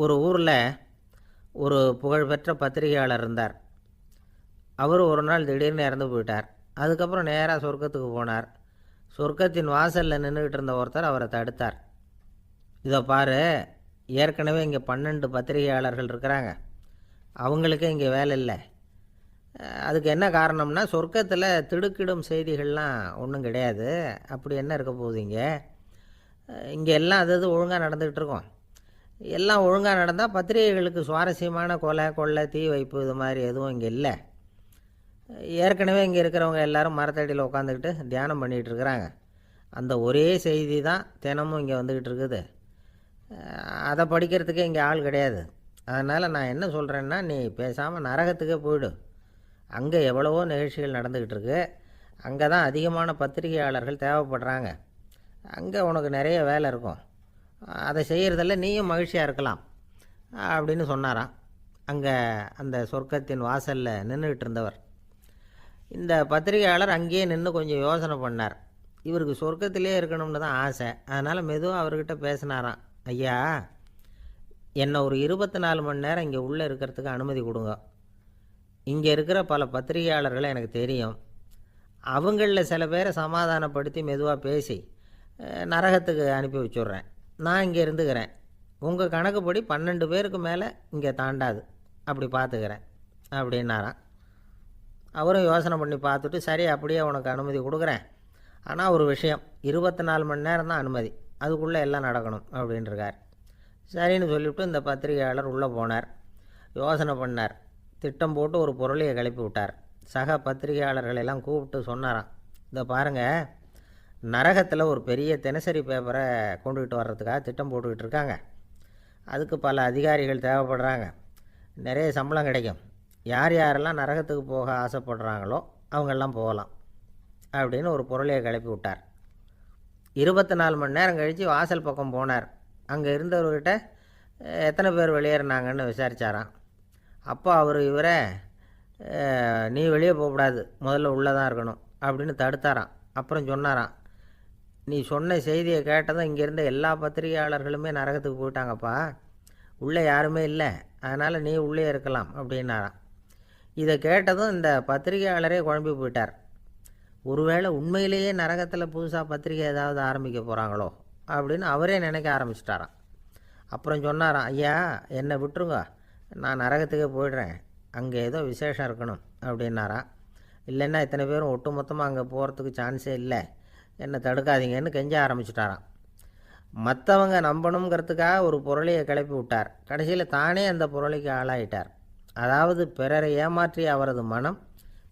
ஒரு ஊரில் ஒரு புகழ்பெற்ற பத்திரிகையாளர் இருந்தார். அவர் ஒரு நாள் திடீர்னு இறந்து போயிட்டார். அதுக்கப்புறம் நேராக சொர்க்கத்துக்கு போனார். சொர்க்கத்தின் வாசலில் நின்றுக்கிட்டு இருந்த ஒருத்தர் அவரை தடுத்தார். இதை பாரு, ஏற்கனவே இங்கே 12 பத்திரிகையாளர்கள் இருக்கிறாங்க, அவங்களுக்கே இங்கே வேலை இல்லை. அதுக்கு என்ன காரணம்னா, சொர்க்கத்தில் திடுக்கிடும் செய்திகள்லாம் ஒன்றும் கிடையாது. அப்படி என்ன இருக்க போகுது? இங்கே எல்லாம் அது ஒழுங்காக நடந்துக்கிட்டு இருக்கோம். எல்லாம் ஒழுங்காக நடந்தால் பத்திரிகைகளுக்கு சுவாரஸ்யமான கொலை கொள்ளை தீ வைப்பு இது மாதிரி எதுவும் இங்கே இல்லை. ஏற்கனவே இங்கே இருக்கிறவங்க எல்லாரும் மரத்தடியில் உட்காந்துக்கிட்டு தியானம் பண்ணிகிட்டு இருக்கிறாங்க. அந்த ஒரே செய்தி தான் தினமும் இங்கே வந்துக்கிட்டு இருக்குது. அதை படிக்கிறதுக்கே இங்கே ஆள் கிடையாது. அதனால் நான் என்ன சொல்கிறேன்னா, நீ பேசாமல் நரகத்துக்கே போயிடு. அங்கே எவ்வளவோ நிகழ்ச்சிகள் நடந்துக்கிட்டு இருக்கு. அங்கே தான் அதிகமான பத்திரிகையாளர்கள் தேவைப்படுறாங்க. அங்கே உனக்கு நிறைய வேலை இருக்கும். அதை செய்கிறதில்ல நீயும் மகிழ்ச்சியாக இருக்கலாம் அப்படின்னு சொன்னாராம். அங்கே அந்த சொர்க்கத்தின் வாசலில் நின்றுக்கிட்டு இருந்தவர். இந்த பத்திரிகையாளர் அங்கேயே நின்று கொஞ்சம் யோசனை பண்ணார். இவருக்கு சொர்க்கத்திலே இருக்கணும்னு தான் ஆசை. அதனால் மெதுவாக அவர்கிட்ட பேசினாராம். ஐயா, என்னை ஒரு 24 மணி நேரம் இங்கே உள்ளே இருக்கிறதுக்கு அனுமதி கொடுங்க. இங்கே இருக்கிற பல பத்திரிகையாளர்களை எனக்கு தெரியும். அவங்களில் சில பேரை சமாதானப்படுத்தி மெதுவாக பேசி நரகத்துக்கு அனுப்பி வச்சுட்றேன். நான் இங்கே இருந்துக்கிறேன். உங்கள் கணக்குப்படி 12 பேருக்கு மேலே இங்கே தாண்டாது, அப்படி பார்த்துக்கிறேன் அப்படின்னாராம். அவரும் யோசனை பண்ணி பார்த்துட்டு, சரி அப்படியே உனக்கு அனுமதி கொடுக்குறேன், ஆனால் ஒரு விஷயம், 24 மணி நேரம் தான் அனுமதி, அதுக்குள்ளே எல்லாம் நடக்கணும் அப்படின்ட்டுருக்கார். சரின்னு சொல்லிவிட்டு இந்த பத்திரிகையாளர் உள்ளே போனார். யோசனை பண்ணார். திட்டம் போட்டு ஒரு பொருளையை கிளப்பி விட்டார். சக பத்திரிகையாளர்களெல்லாம் கூப்பிட்டு சொன்னாராம். இதை பாருங்கள், நரகத்தில் ஒரு பெரிய தினசரி பேப்பரை கொண்டுக்கிட்டு வர்றதுக்காக திட்டம் போட்டுக்கிட்டு இருக்காங்க. அதுக்கு பல அதிகாரிகள் தேவைப்படுறாங்க. நிறைய சம்பளம் கிடைக்கும். யார் யாரெல்லாம் நரகத்துக்கு போக ஆசைப்படுறாங்களோ அவங்கெல்லாம் போகலாம் அப்படின்னு ஒரு பொருளையை கிளப்பி விட்டார். 24 மணி நேரம் கழித்து வாசல் பக்கம் போனார். அங்கே இருந்தவர்கிட்ட எத்தனை பேர் வெளியேறினாங்கன்னு விசாரித்தாராம். அப்போ அவர் இவரை, நீ வெளியே போகக்கூடாது, முதல்ல உள்ளே தான் இருக்கணும் அப்படின்னு தடுத்தாராம். அப்புறம் சொன்னாராம், நீ சொன்ன செய்தியை கேட்டதும் இங்கே இருந்த எல்லா பத்திரிகையாளர்களுமே நரகத்துக்கு போயிட்டாங்கப்பா, உள்ளே யாருமே இல்லை, அதனால் நீ உள்ளே இருக்கலாம் அப்படின்னாராம். இதை கேட்டதும் இந்த பத்திரிகையாளரே குழம்பி போயிட்டார். ஒருவேளை உண்மையிலேயே நரகத்தில் புதுசாக பத்திரிகை ஏதாவது ஆரம்பிக்க போகிறாங்களோ அப்படின்னு அவரே நினைக்க ஆரம்பிச்சிட்டாராம். அப்புறம் சொன்னாராம், ஐயா என்னை விட்டுருங்க, நான் நரகத்துக்கே போயிடுறேன், அங்கே ஏதோ விசேஷம் இருக்கணும் அப்படின்னாராம். இல்லைன்னா இத்தனை பேரும் ஒட்டு மொத்தமாக அங்கே போகிறதுக்கு சான்ஸே இல்லை, என்னை தடுக்காதீங்கன்னு கெஞ்ச ஆரம்பிச்சிட்டாராம். மற்றவங்க நம்பணுங்கிறதுக்காக ஒரு பொருளையை கிளப்பி விட்டார். கடைசியில் தானே அந்த பொருளைக்கு ஆளாயிட்டார். அதாவது பிறரை ஏமாற்றிய அவரது மனம்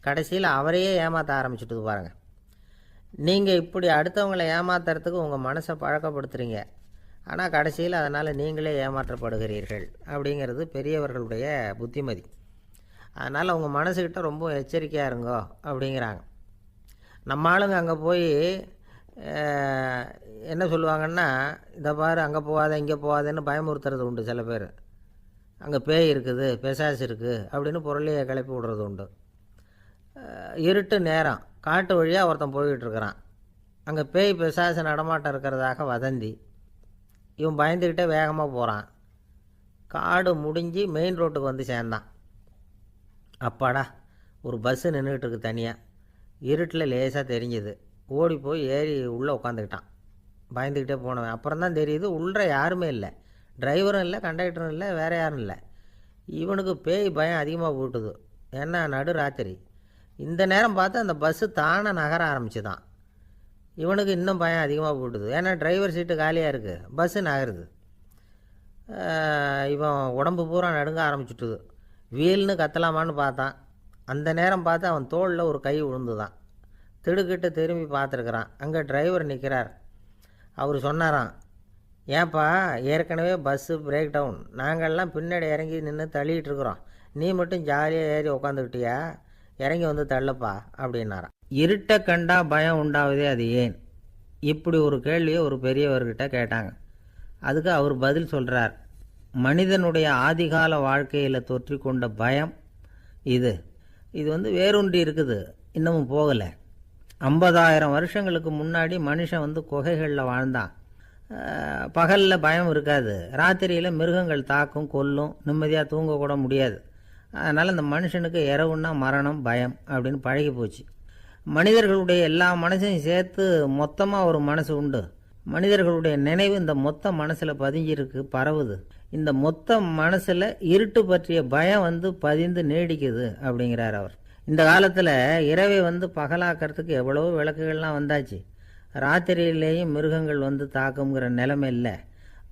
கடைசியில் அவரையே ஏமாற்ற ஆரம்பிச்சுட்டு பாருங்கள். நீங்கள் இப்படி அடுத்தவங்களை ஏமாத்துறதுக்கு உங்கள் மனசை பழக்கப்படுத்துகிறீங்க, ஆனால் கடைசியில் அதனால் நீங்களே ஏமாற்றப்படுகிறீர்கள் அப்படிங்கிறது பெரியவர்களுடைய புத்திமதி. அதனால் உங்கள் மனசுக்கிட்ட ரொம்ப எச்சரிக்கையாக இருங்கோ அப்படிங்கிறாங்க. நம்ம ஆளுங்க அங்கே போய் என்ன சொல்லுவாங்கன்னா, இதை பாரு அங்கே போகாத இங்கே போகாதன்னு பயமுறுத்துறது உண்டு. சில பேர் அங்கே பேய் இருக்குது, பிசாசு இருக்குது அப்படின்னு பொருளையை கிளப்பி விடுறது உண்டு. இருட்டு நேரம் காட்டு வழியாக ஒருத்தன் போய்கிட்டு இருக்கிறான். அங்கே பேய் பிசாசு நடமாட்டம் இருக்கிறதாக வதந்தி. இவன் பயந்துக்கிட்டே வேகமாக போகிறான். காடு முடிஞ்சு மெயின் ரோட்டுக்கு வந்து சேர்ந்தான். அப்பாடா, ஒரு பஸ்ஸு நின்றுக்கிட்டு இருக்கு தனியாக. இருட்டில் லேசாக தெரிஞ்சுது. ஓடி போய் ஏறி உள்ளே உட்காந்துக்கிட்டான். பயந்துக்கிட்டே போனவன் அப்புறம் தான் தெரியுது உள்ளே யாருமே இல்லை, டிரைவரும் இல்லை, கண்டக்டரும் இல்லை, வேறு யாரும் இல்லை. இவனுக்கு பேய் பயம் அதிகமாக போட்டுது. ஏன்னா நடு ராத்திரி. இந்த நேரம் பார்த்து அந்த பஸ்ஸு தானே நகர ஆரம்பிச்சுதான். இவனுக்கு இன்னும் பயம் அதிகமாக போட்டுது. ஏன்னா டிரைவர் சீட்டு காலியாக இருக்குது, பஸ்ஸு நகருது. இவன் உடம்பு பூரா நடுங்க ஆரம்பிச்சுட்டுது. வீல்னு கத்தலாமான்னு பார்த்தான். அந்த நேரம் பார்த்து அவன் தோளில் ஒரு கை விழுந்துதான். திடுக்கிட்டு திரும்பி பார்த்துருக்குறான். அங்கே டிரைவர் நிற்கிறார். அவர் சொன்னாராம், ஏன்பா ஏற்கனவே பஸ்ஸு பிரேக் டவுன், நாங்கள்லாம் பின்னாடி இறங்கி நின்று தள்ளிகிட்டு இருக்கிறோம், நீ மட்டும் ஜாலியாக ஏறி உக்காந்துக்கிட்டியா, இறங்கி வந்து தள்ளப்பா அப்படின்னாராம். இருட்டை கண்டா பயம் உண்டாவதே அது ஏன்? இப்படி ஒரு கேள்வியை ஒரு பெரியவர்கிட்ட கேட்டாங்க. அதுக்கு அவர் பதில் சொல்கிறார், மனிதனுடைய ஆதிகால வாழ்க்கையில் தொற்றி கொண்ட பயம் இது வேரூன்றி இருக்குது, இன்னமும் போகலை. 50,000 வருஷங்களுக்கு முன்னாடி மனுஷன் குகைகளில் வாழ்ந்தான். பகலில் பயம் இருக்காது, ராத்திரியில் மிருகங்கள் தாக்கும் கொல்லும், நிம்மதியாக தூங்கக்கூட முடியாது. அதனால் இந்த மனுஷனுக்கு இரவுன்னா மரணம் பயம் அப்படின்னு பழகி போச்சு. மனிதர்களுடைய எல்லா மனசையும் சேர்த்து மொத்தமாக ஒரு மனசு உண்டு. மனிதர்களுடைய நினைவு இந்த மொத்த மனசில் பதிஞ்சிருக்கு, பரவுது. இந்த மொத்த மனசில் இருட்டு பற்றிய பயம் பதிந்து நீடிக்குது அப்படிங்கிறார் அவர். இந்த காலத்தில் இரவை பகலாக்கிறதுக்கு எவ்வளவோ விளக்குகள்லாம் வந்தாச்சு. ராத்திரியிலேயும் மிருகங்கள் தாக்குங்கிற நிலைமை இல்லை.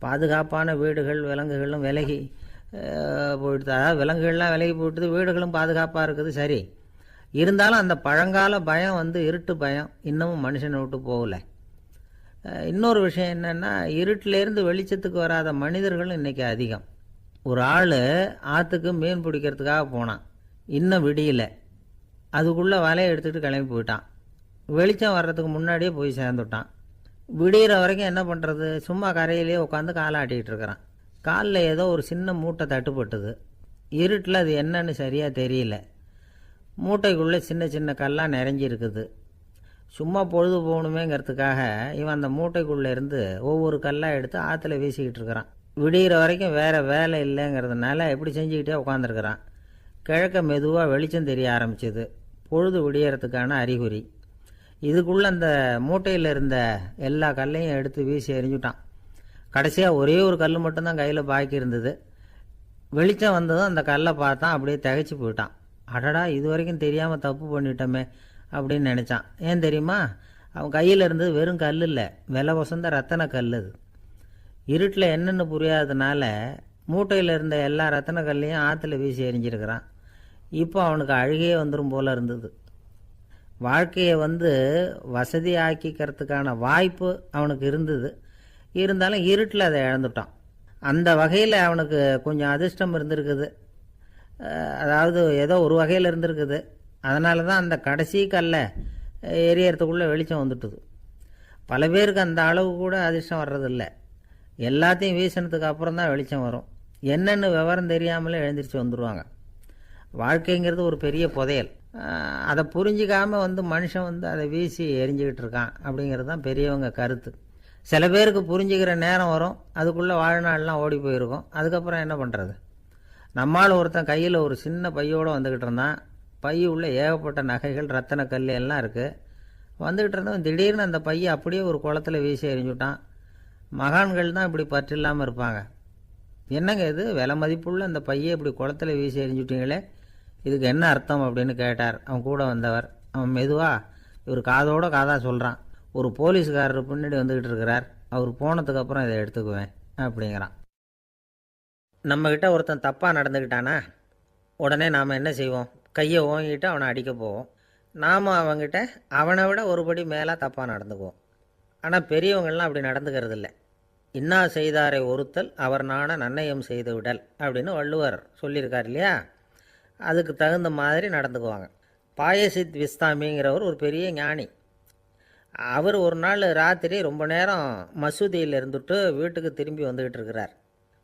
பாதுகாப்பான வீடுகள் விலங்குகளும் விலகி போயிட்டு, அதாவது விலங்குகள்லாம் விலகி போயிட்டுது, வீடுகளும் பாதுகாப்பாக இருக்குது. சரி, இருந்தாலும் அந்த பழங்கால பயம் இருட்டு பயம் இன்னமும் மனுஷனை விட்டு போகலை. இன்னொரு விஷயம் என்னென்னா, இருட்டிலேருந்து வெளிச்சத்துக்கு வராத மனிதர்களும் இன்றைக்கி அதிகம். ஒரு ஆள் ஆற்றுக்கு மீன் பிடிக்கிறதுக்காக போனான், இன்னும் விடியல. அதுக்குள்ளே வலையை எடுத்துகிட்டு கிளம்பி போயிட்டான். வெளிச்சம் வர்றதுக்கு முன்னாடியே போய் சேர்ந்துட்டான். விடிகிற வரைக்கும் என்ன பண்ணுறது, சும்மா கரையிலேயே உட்காந்து காலை ஆட்டிகிட்டு இருக்கிறான். காலில் ஏதோ ஒரு சின்ன மூட்டை தட்டுப்பட்டுது. இருட்டில் அது என்னன்னு சரியாக தெரியல. மூட்டைக்குள்ளே சின்ன சின்ன கல்லாக நிறைஞ்சி இருக்குது. சும்மா பொழுது போகணுமேங்கிறதுக்காக இவன் அந்த மூட்டைக்குள்ளே இருந்து ஒவ்வொரு கல்லாக எடுத்து ஆற்றுல வீசிக்கிட்டு இருக்கிறான். விடிகிற வரைக்கும் வேறு வேலை இல்லைங்கிறதுனால எப்படி செஞ்சுக்கிட்டே உட்காந்துருக்கிறான். கிழக்க மெதுவாக வெளிச்சம் தெரிய ஆரம்பிச்சிது. பொழுது விடியறதுக்கான அறிகுறி. இதுக்குள்ளே அந்த மூட்டையில் இருந்த எல்லா கல்லையும் எடுத்து வீசி எறிஞ்சுட்டான். கடைசியாக ஒரே ஒரு கல் மட்டும்தான் கையில் பாக்கி இருந்தது. வெளிச்சம் வந்ததும் அந்த கல்லை பார்த்தான், அப்படியே திகைச்சு போயிட்டான். அடடா, இது வரைக்கும் தெரியாமல் தப்பு பண்ணிட்டோமே அப்படின்னு நினச்சான். ஏன் தெரியுமா, அவன் கையில் இருந்தது வெறும் கல் இல்லை, விலை வசந்த ரத்தன கல். அது இருட்டில் என்னென்னு புரியாததுனால மூட்டையில் இருந்த எல்லா ரத்தன கல்லையும் ஆற்றுல வீசி எறிஞ்சிருக்கிறான். இப்போ அவனுக்கு அழுகையே வந்துடும் போல இருந்தது. வாழ்க்கையை வசதி ஆக்கிக்கிறதுக்கான வாய்ப்பு அவனுக்கு இருந்தது. இருந்தாலும் இருட்டில் அதை இழந்துட்டான். அந்த வகையில் அவனுக்கு கொஞ்சம் அதிர்ஷ்டம் இருந்திருக்குது. அதாவது ஏதோ ஒரு வகையில் இருந்திருக்குது. அதனால தான் அந்த கடைசி கல்லை எரியறதுக்குள்ளே வெளிச்சம் வந்துட்டுது. பல பேருக்கு அந்த அளவு கூட அதிர்ஷ்டம் வர்றதில்லை. எல்லாத்தையும் வீசினதுக்கு அப்புறம் தான் வெளிச்சம் வரும். என்னென்னு விவரம் தெரியாமலே எழுந்திரிச்சு வந்துடுவாங்க. வாழ்க்கைங்கிறது ஒரு பெரிய புதையல். அதை புரிஞ்சிக்காமல் மனுஷன் அதை வீசி எரிஞ்சிக்கிட்டு இருக்கான் அப்படிங்கிறது தான் பெரியவங்க கருத்து. சில பேருக்கு புரிஞ்சுக்கிற நேரம் வரும், அதுக்குள்ளே வாழ்நாள்லாம் ஓடி போயிருக்கும். அதுக்கப்புறம் என்ன பண்ணுறது? நம்மால் ஒருத்தன் கையில் ஒரு சின்ன பையோடு வந்துக்கிட்டு இருந்தான். பை உள்ள ஏகப்பட்ட நகைகள் ரத்தன கல் எல்லாம் இருக்குது. வந்துக்கிட்டு இருந்தவன் திடீர்னு அந்த பையை அப்படியே ஒரு குளத்தில் வீசி எறிஞ்சுட்டான். மகான்கள் தான் இப்படி பற்று இல்லாமல் இருப்பாங்க. என்னங்க இது, விலை மதிப்புள்ள அந்த பையை இப்படி குளத்தில் வீசி எறிஞ்சுட்டீங்களே, இதுக்கு என்ன அர்த்தம் அப்படின்னு கேட்டார் அவன் கூட வந்தவர். அவன் மெதுவாக இவர் காதோட காதாக சொல்கிறான். ஒரு போலீஸ்காரர் பின்னாடி வந்துக்கிட்டு இருக்கிறார், அவர் போனதுக்கப்புறம் இதை எடுத்துக்குவேன் அப்படிங்கிறான். நம்மக்கிட்ட ஒருத்தன் தப்பாக நடந்துக்கிட்டானா உடனே நாம் என்ன செய்வோம்? கையை ஓங்கிட்டு அவனை அடிக்க போவோம். நாம் அவங்ககிட்ட அவனை விட ஒருபடி மேலே தப்பாக நடந்துக்குவோம். ஆனால் பெரியவங்கள்லாம் அப்படி நடந்துக்கிறது இல்லை. இன்னா செய்தாரை ஒருத்தல் அவர் நாண நன்னயம் செய்து விடல் அப்படின்னு வள்ளுவர் சொல்லியிருக்கார் இல்லையா? அதுக்கு தகுந்த மாதிரி நடந்துக்குவாங்க. பாயசித் விஸ்தாமிங்கிறவர் ஒரு பெரிய ஞானி. அவர் ஒரு நாள் ராத்திரி ரொம்ப நேரம் மசூதியில் இருந்துட்டு வீட்டுக்கு திரும்பி வந்துக்கிட்டு இருக்கிறார்.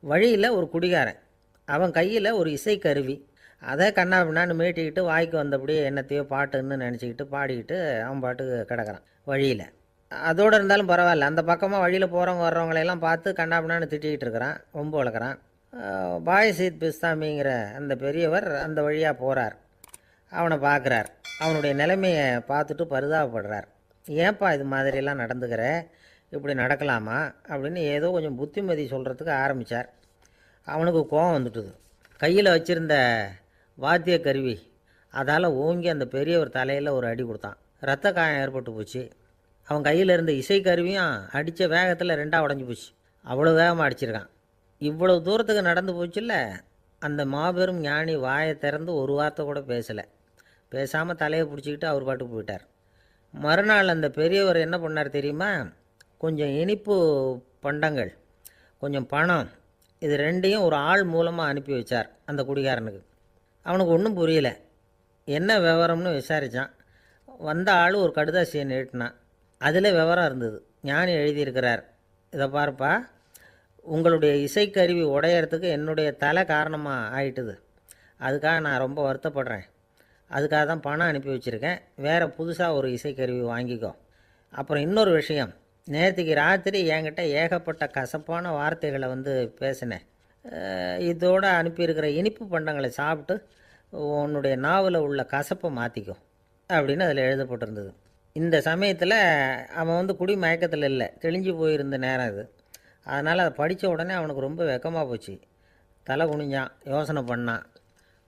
வழியில் ஒரு குடிகாரன், அவன் கையில் ஒரு இசைக்கருவி, அதை கண்ணா பின்னான்னு மீட்டிக்கிட்டு வாய்க்கு வந்தபடியே என்னத்தையோ பாட்டுன்னு நினச்சிக்கிட்டு பாடிக்கிட்டு அவன் பாட்டுக்கு கிடக்கிறான் வழியில். அதோடு இருந்தாலும் பரவாயில்ல, அந்த பக்கமாக வழியில் போகிறவங்க வர்றவங்களையெல்லாம் பார்த்து கண்ணா பின்னான்னு திட்டிக்கிட்டு இருக்கிறான், ரொம்ப வளர்க்குறான். பாயசீத் பிஸ்தாமிங்கிற அந்த பெரியவர் அந்த வழியாக போகிறார். அவனை பார்க்குறார். அவனுடைய நிலைமையை பார்த்துட்டு பரிதாபப்படுறார். ஏன்பா இது மாதிரியெல்லாம் நடந்துக்கிற, இப்படி நடக்கலாமா அப்படின்னு ஏதோ கொஞ்சம் புத்திமதி சொல்கிறதுக்கு ஆரம்பித்தார். அவனுக்கு கோபம் வந்துட்டுது. கையில் வச்சுருந்த வாத்திய கருவி அதால் ஓங்கி அந்த பெரியவர் தலையில் ஒரு அடி கொடுத்தான். ரத்த காயம் ஏற்பட்டு போச்சு. அவன் கையில் இருந்த இசைக்கருவியும் அடித்த வேகத்தில் ரெண்டாக உடஞ்சி போச்சு. அவ்வளோ வேகமாக அடிச்சிருக்கான். இவ்வளவு தூரத்துக்கு நடந்து போச்சுல்ல, அந்த மாபெரும் ஞானி வாயை திறந்து ஒரு வார்த்தை கூட பேசலை. பேசாமல் தலையை பிடிச்சிக்கிட்டு அவர் பாட்டுக்கு போயிட்டார். மறுநாள் அந்த பெரியவர் என்ன பண்ணார் தெரியுமா? கொஞ்சம் இனிப்பு பண்டங்கள், கொஞ்சம் பணம், இது ரெண்டையும் ஒரு ஆள் மூலமாக அனுப்பி வச்சார் அந்த குடிகாரனுக்கு. அவனுக்கு ஒன்றும் புரியல. என்ன விவரம்னு விசாரித்தான். வந்த ஆள் ஒரு கடுதாசியை நீட்டினான். அதில் விவரம் இருந்தது. ஞானி எழுதியிருக்கிறார், இதை பார்ப்பா, உங்களுடைய இசைக்கருவி உடையறதுக்கு என்னுடைய தலை காரணமாக ஆயிட்டுது. அதுக்காக நான் ரொம்ப வருத்தப்படுறேன். அதுக்காக தான் பணம் அனுப்பி வச்சுருக்கேன். வேறு புதுசாக ஒரு இசைக்கருவி வாங்கிக்கோ. அப்புறம் இன்னொரு விஷயம், நேற்றுக்கு ராத்திரி என்கிட்ட ஏகப்பட்ட கசப்பான வார்த்தைகளை வந்து பேசினேன். இதோடு அனுப்பியிருக்கிற இனிப்பு பண்டங்களை சாப்பிட்டு உன்னுடைய நாவில் உள்ள கசப்பை மாற்றிக்கும் அப்படின்னு அதில் எழுதப்பட்டிருந்தது. இந்த சமயத்தில் அவன் வந்து குடி மயக்கத்தில் இல்லை, தெளிஞ்சு போயிருந்த நேரம் இது. அதனால் அதை படித்த உடனே அவனுக்கு ரொம்ப வெக்கமாக போச்சு. தலை குனிஞ்சான், யோசனை பண்ணான்.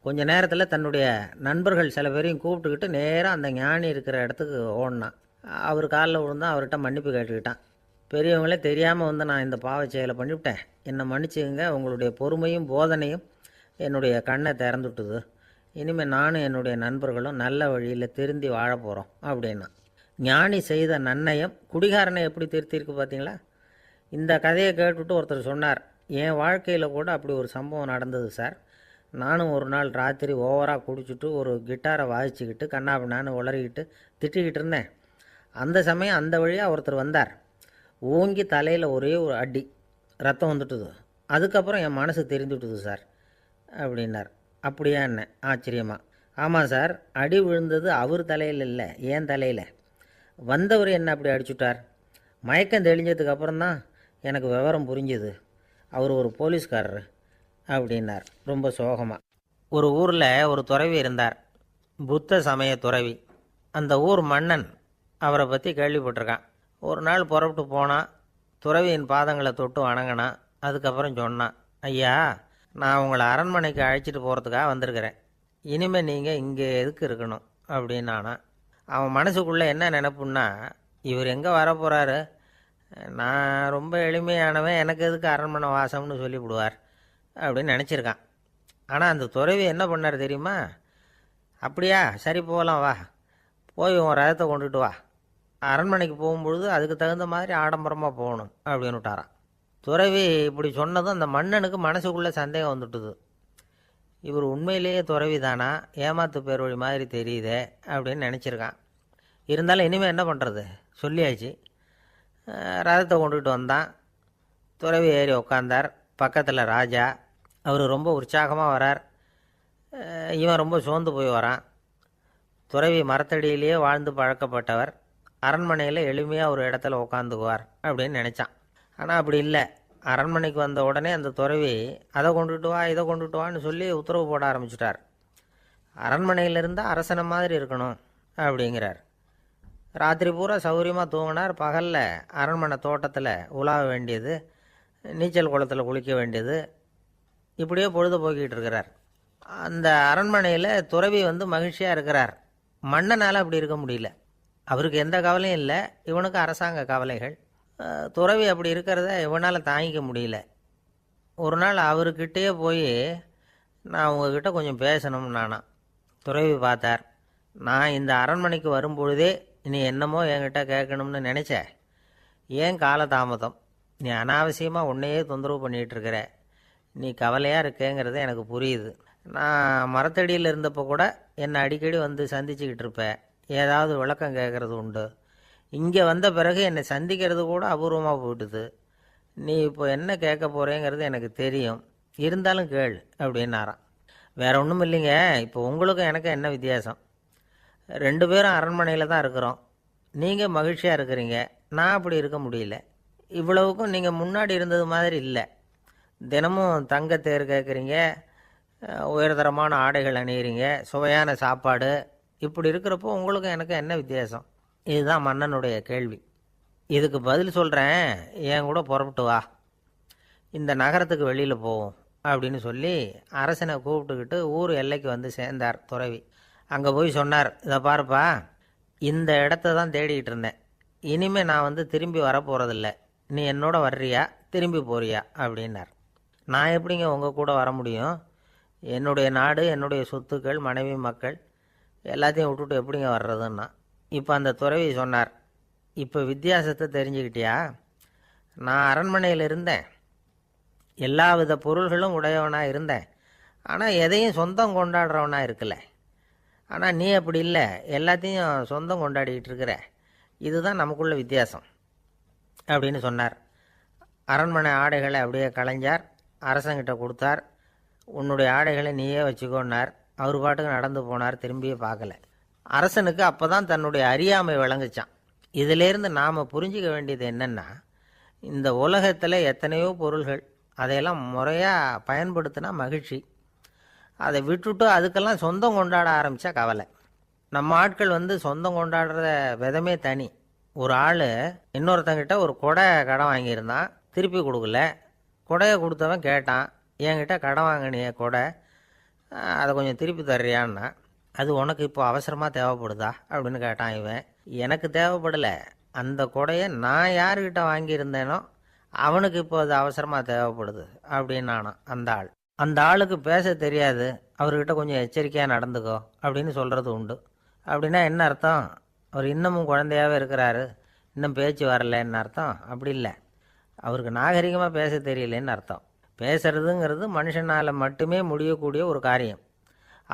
கொஞ்ச நேரத்தில் தன்னுடைய நண்பர்கள் சில பேரையும் கூப்பிட்டுக்கிட்டு நேராக அந்த ஞானி இருக்கிற இடத்துக்கு ஓடினான். அவர் காலில் விழுந்தான், அவர்கிட்ட மன்னிப்பு கேட்டுக்கிட்டான். பெரியவங்களே தெரியாமல் வந்து நான் இந்த பாவ செயலை பண்ணிவிட்டேன், என்னை மன்னிச்சுங்க, உங்களுடைய பொறுமையும் போதனையும் என்னுடைய கண்ணை திறந்துட்டுது. இனிமேல் நானும் என்னுடைய நண்பர்களும் நல்ல வழியில் திருந்தி வாழ போகிறோம் அப்படின்னா. ஞானி செய்த நன்னயம் குடிகாரனை எப்படி திருத்திருக்கு பார்த்தீங்களா? இந்த கதையை கேட்டுவிட்டு ஒருத்தர் சொன்னார், என் வாழ்க்கையில் கூட அப்படி ஒரு சம்பவம் நடந்தது சார். நானும் ஒரு நாள் ராத்திரி ஓவராக குடிச்சிட்டு ஒரு கிட்டாரை வாசிச்சுக்கிட்டு கண்ணாபின்னான்னு உளறிக்கிட்டு திட்டிக்கிட்டு இருந்தேன். அந்த சமயம் அந்த வழியாக ஒருத்தர் வந்தார். ஓங்கி தலையில் ஒரே ஒரு அடி, ரத்தம் வந்துட்டுது. அதுக்கப்புறம் என் மனசு தெரிந்துவிட்டுது சார் அப்படின்னார். அப்படியா என்ன ஆச்சரியமா? ஆமாம் சார், அடி விழுந்தது அவர் தலையில் இல்லை, என் தலையில். வந்தவர் என்ன அப்படி அடிச்சுட்டார். மயக்கம் தெளிஞ்சதுக்கு அப்புறம்தான் எனக்கு விவரம் புரிஞ்சுது. அவர் ஒரு போலீஸ்காரர் அப்படின்னார் ரொம்ப சோகமாக. ஒரு ஊரில் ஒரு துறவி இருந்தார், புத்த சமய துறவி. அந்த ஊர் மன்னன் அவரை பற்றி கேள்விப்பட்டிருக்கான். ஒரு நாள் புறப்பட்டு போனான், துறவியின் பாதங்களை தொட்டு வணங்கினான். அதுக்கப்புறம் சொன்னான், ஐயா, நான் உங்களை அரண்மனைக்கு அழைச்சிட்டு போகிறதுக்காக வந்திருக்கிறேன். இனிமேல் நீங்கள் இங்கே எதுக்கு இருக்கணும் அப்படின்னானா. அவன் மனசுக்குள்ளே என்ன நினைப்புன்னா, இவர் எங்கே வரப்போகிறாரு, நான் ரொம்ப எளிமையானவன், எனக்கு எதுக்கு அரண்மனை வாசம்னு சொல்லிவிடுவார் அப்படின்னு நினச்சிருக்கான். ஆனால் அந்த துறவி என்ன பண்ணார் தெரியுமா? அப்படியா, சரி போகலாம், வா, போய் உன் ரதத்தை கொண்டுட்டு வா, அரண்மனைக்கு போகும்பொழுது அதுக்கு தகுந்த மாதிரி ஆடம்பரமாக போகணும் அப்படின்னு விட்டாரான். துறவி இப்படி சொன்னதும் அந்த மன்னனுக்கு மனசுக்குள்ளே சந்தேகம் வந்துட்டுது. இவர் உண்மையிலேயே துறவி தானா, ஏமாத்து பேர் வழி மாதிரி தெரியுதே அப்படின்னு நினச்சிருக்கான். இருந்தாலும் இனிமேல் என்ன பண்ணுறது, சொல்லியாச்சு. ரதத்தை கொண்டுகிட்டு வந்தான். துறவி ஏறி உக்காந்தார். பக்கத்தில் ராஜா. அவர் ரொம்ப உற்சாகமாக வரார், இவன் ரொம்ப சோர்ந்து போய் வரான். துறவி மரத்தடியிலேயே வாழ்ந்து பழக்கப்பட்டவர், அரண்மனையில் எளிமையாக ஒரு இடத்துல உட்காந்துக்குவார் அப்படின்னு நினச்சான். ஆனால் அப்படி இல்லை. அரண்மனைக்கு வந்த உடனே அந்த துறவி அதை கொண்டுட்டு வா, இதை கொண்டுட்டு வான்னு சொல்லி உத்தரவு போட ஆரம்பிச்சிட்டார். அரண்மனையில் இருந்தால் அரசனை மாதிரி இருக்கணும் அப்படிங்கிறார். ராத்திரி பூரா சௌகரியமாக தூங்கினார். பகலில் அரண்மனை தோட்டத்தில் உலாவ வேண்டியது, நீச்சல் குளத்தில் குளிக்க வேண்டியது, இப்படியே பொழுது போக்கிட்டு இருக்கிறார். அந்த அரண்மனையில் துறவி வந்து மகிழ்ச்சியாக இருக்கிறார். மன்னனால் அப்படி இருக்க முடியல. அவருக்கு எந்த கவலையும் இல்லை, இவனுக்கு அரசாங்க கவலைகள். துறவி அப்படி இருக்கிறத இவனால் தாங்கிக்க முடியல. ஒரு நாள் அவர்கிட்டயே போய், நான் உங்ககிட்ட கொஞ்சம் பேசணும் நானா. துறவி பார்த்தார். நான் இந்த அரண்மனைக்கு வரும்பொழுதே நீ என்னமோ என்கிட்ட கேட்கணும்னு நினச்ச, ஏன் காலதாமதம்? நீ அனாவசியமாக உன்னையே தொந்தரவு பண்ணிகிட்ருக்கிற, நீ கவலையாக இருக்கேங்கிறது எனக்கு புரியுது. நான் மரத்தடியில் இருந்தப்போ கூட என்னை அடிக்கடி வந்து சந்திச்சுக்கிட்டு இருப்பேன், ஏதாவது விளக்கம் கேட்குறது உண்டு. இங்கே வந்த பிறகு என்னை சந்திக்கிறது கூட அபூர்வமாக போயிட்டுது. நீ இப்போ என்ன கேட்க போகிறேங்கிறது எனக்கு தெரியும், இருந்தாலும் கேள் அப்படின்னாராம். வேற ஒன்றும் இல்லைங்க, இப்போ உங்களுக்கும் எனக்கு என்ன வித்தியாசம்? 2 பேரும் அரண்மனையில் தான் இருக்கிறோம். நீங்கள் மகிழ்ச்சியாக இருக்கிறீங்க, நான் அப்படி இருக்க முடியல. இவ்வளவுக்கும் நீங்கள் முன்னாடி இருந்தது மாதிரி இல்லை. தினமும் தங்கத்தேர் கேட்குறீங்க, உயர்தரமான ஆடைகள் அணியிறீங்க, சுவையான சாப்பாடு. இப்படி இருக்கிறப்போ உங்களுக்கும் எனக்கு என்ன வித்தியாசம்? இதுதான் மன்னனுடைய கேள்வி. இதுக்கு பதில் சொல்கிறேன், என் கூட புறப்பட்டு வா, இந்த நகரத்துக்கு வெளியில் போவோம் அப்படின்னு சொல்லி அரசனை கூப்பிட்டுக்கிட்டு ஊர் எல்லைக்கு வந்து சேர்ந்தார் துறவி. அங்கே போய் சொன்னார், இதை பாருப்பா, இந்த இடத்த தான் தேடிக்கிட்டு இருந்தேன். இனிமேல் நான் வந்து திரும்பி வரப்போகிறதில்ல. நீ என்னோட வர்றியா, திரும்பி போறியா அப்படின்னார். நான் எப்படிங்க உங்கள் கூட வர முடியும்? என்னுடைய நாடு, என்னுடைய சொத்துக்கள், மனைவி, மக்கள் எல்லாத்தையும் விட்டுட்டு எப்படிங்க வர்றதுன்னா. இப்போ அந்த துறவி சொன்னார், இப்போ வித்தியாசத்தை தெரிஞ்சுக்கிட்டியா? நான் அரண்மனையில் இருந்தேன், எல்லா வித பொருள்களும் உடையவனாக இருந்தேன், ஆனால் எதையும் சொந்தம் கொண்டாடுறவனாக இருக்கல. ஆனால் நீ அப்படி இல்லை, எல்லாத்தையும் சொந்தம் கொண்டாடிக்கிட்டு இருக்கிற. இதுதான் நமக்குள்ள வித்தியாசம் அப்படின்னு சொன்னார். அரண்மனை ஆடைகளை அப்படியே களைஞ்சார், அரசங்கிட்ட கொடுத்தார். உன்னுடைய ஆடைகளை நீயே வச்சுக்கோன்னார். அவர் பாட்டுக்கு நடந்து போனார், திரும்பியே பார்க்கல. அரசனுக்கு அப்போ தான் தன்னுடைய அறியாமை விளங்குச்சான். இதிலேருந்து நாம் புரிஞ்சிக்க வேண்டியது என்னென்னா, இந்த உலகத்தில் எத்தனையோ பொருள்கள், அதையெல்லாம் முறையாக பயன்படுத்தினா மகிழ்ச்சி. அதை விட்டுட்டு அதுக்கெல்லாம் சொந்தம் கொண்டாட ஆரம்பித்தா கவலை. நம்ம ஆட்கள் சொந்தம் கொண்டாடுற விதமே தனி. ஒரு ஆள் இன்னொருத்தங்கிட்ட ஒரு கொடை கடன் வாங்கியிருந்தான், திருப்பி கொடுக்கல. கொடையை கொடுத்தவன் கேட்டான், என்கிட்ட கடன் வாங்கினிய கொடை, அதை கொஞ்சம் திருப்பி தர்றியான்னா. அது உனக்கு இப்போ அவசரமாக தேவைப்படுதா அப்படின்னு கேட்டான் இவன். எனக்கு தேவைப்படலை, அந்த கொடையை நான் யாருக்கிட்ட வாங்கியிருந்தேனோ அவனுக்கு இப்போ அது அவசரமாக தேவைப்படுது அப்படின்னு நானான் அந்த ஆள். அந்த ஆளுக்கு பேச தெரியாது, அவர்கிட்ட கொஞ்சம் எச்சரிக்கையாக நடந்துக்கோ அப்படின்னு சொல்கிறது உண்டு. அப்படின்னா என்ன அர்த்தம்? அவர் இன்னமும் குழந்தையாகவே இருக்கிறாரு, இன்னும் பேச்சு வரலன்னு அர்த்தம்? அப்படி இல்லை, அவருக்கு நாகரிகமாக பேச தெரியலன்னு அர்த்தம். பேசுறதுங்கிறது மனுஷனால் மட்டுமே முடியக்கூடிய ஒரு காரியம்.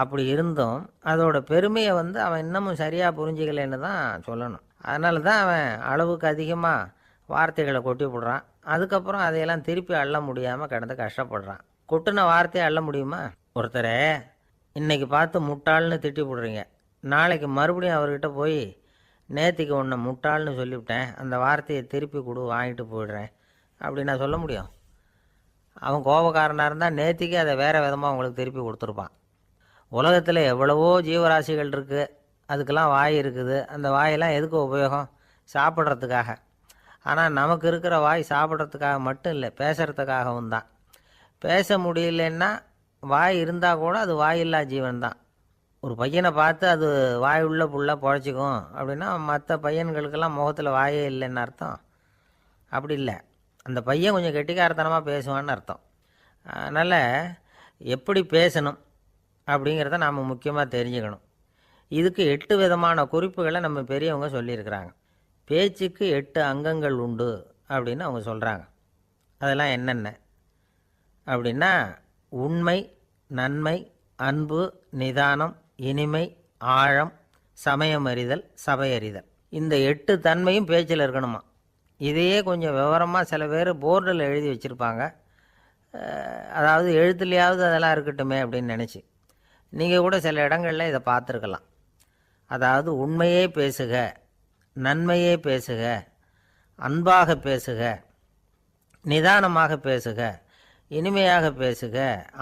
அப்படி இருந்தும் அதோட பெருமையை அவன் இன்னமும் சரியாக புரிஞ்சிக்கலைன்னு தான் சொல்லணும். அதனால தான் அவன் அளவுக்கு அதிகமாக வார்த்தைகளை கொட்டி விடுறான். அதுக்கப்புறம் அதையெல்லாம் திருப்பி அள்ள முடியாமல் கிடந்து கஷ்டப்படுறான். கொட்டின வார்த்தையை அள்ள முடியுமா? ஒருத்தரை இன்னைக்கு பார்த்து முட்டாள்னு திட்டி விடுறீங்க, நாளைக்கு மறுபடியும் அவர்கிட்ட போய் நேற்றுக்கு ஒன்று முட்டாள்னு சொல்லிவிட்டேன், அந்த வார்த்தையை திருப்பி கொடு, வாங்கிட்டு போயிடுறேன் அப்படின்னு நான் சொல்ல முடியும்? அவன் கோபக்காரனாக இருந்தால் நேற்றுக்கே அதை வேறு விதமாக அவங்களுக்கு திருப்பி கொடுத்துருப்பான். உலகத்தில் எவ்வளவோ ஜீவராசிகள் இருக்குது, அதுக்கெல்லாம் வாய் இருக்குது. அந்த வாயெல்லாம் எதுக்கு உபயோகம்? சாப்பிட்றதுக்காக. ஆனால் நமக்கு இருக்கிற வாய் சாப்பிட்றதுக்காக மட்டும் இல்லை, பேசுகிறதுக்காகவும் தான். பேச முடியலன்னா வாய் இருந்தால் கூட அது வாயில்லா ஜீவன் தான். ஒரு பையனை பார்த்து அது வாய் உள்ள புள்ள பொழைச்சிக்கும் அப்படின்னா மற்ற பையன்களுக்கெல்லாம் முகத்தில் வாயே இல்லைன்னு அர்த்தம்? அப்படி இல்லை, அந்த பையன் கொஞ்சம் கெட்டிக்காரத்தனமாக பேசுவான்னு அர்த்தம். அதனால் எப்படி பேசணும் அப்படிங்கிறத நாம் முக்கியமாக தெரிஞ்சுக்கணும். இதுக்கு 8 விதமான குறிப்புகளை நம்ம பெரியவங்க சொல்லியிருக்கிறாங்க. பேச்சுக்கு 8 அங்கங்கள் உண்டு அப்படின்னு அவங்க சொல்கிறாங்க. அதெல்லாம் என்னென்ன அப்படின்னா, உண்மை, நன்மை, அன்பு, நிதானம், இனிமை, ஆழம், சமயமறிதல், சபையறிதல். இந்த 8 தன்மையும் பேச்சில் இருக்கணுமா. இதையே கொஞ்சம் விவரமாக சில பேர் போர்டில் எழுதி வச்சுருப்பாங்க. அதாவது எழுத்துலையாவது அதெல்லாம் இருக்கட்டுமே அப்படின்னு நினச்சி. நீங்கள் கூட சில இடங்களில் இதை பார்த்துருக்கலாம். அதாவது உண்மையே பேசுக, நன்மையே பேசுக, அன்பாக பேசுக, நிதானமாக பேசுக, இனிமையாக பேசுக,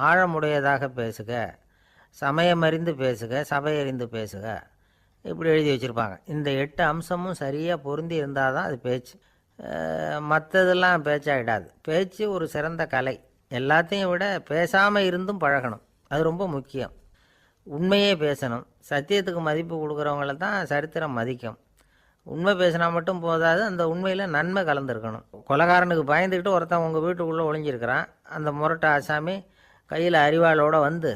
ஆழமுடையதாக பேசுக, சமயமறிந்து பேசுக, சபையறிந்து பேசுக, இப்படி எழுதி வச்சுருப்பாங்க. இந்த 8 அம்சமும் சரியாக பொருந்தி இருந்தால் தான் அது பேச்சு. மற்றதெல்லாம் பேச்சாகிடாது. பேச்சு ஒரு சிறந்த கலை. எல்லாத்தையும் விட பேசாமல் இருந்தும் பழகணும், அது ரொம்ப முக்கியம். உண்மையே பேசணும். சத்தியத்துக்கு மதிப்பு கொடுக்குறவங்கள தான் சரித்திரம் மதிக்கும். உண்மை பேசினா மட்டும் போதாது, அந்த உண்மையில் நன்மை கலந்துருக்கணும். கொலைகாரனுக்கு பயந்துக்கிட்டு ஒருத்தன் உங்கள் வீட்டுக்குள்ளே ஒளிஞ்சிருக்கிறான். அந்த முரட்டை ஆசாமி கையில் அறிவாளோடு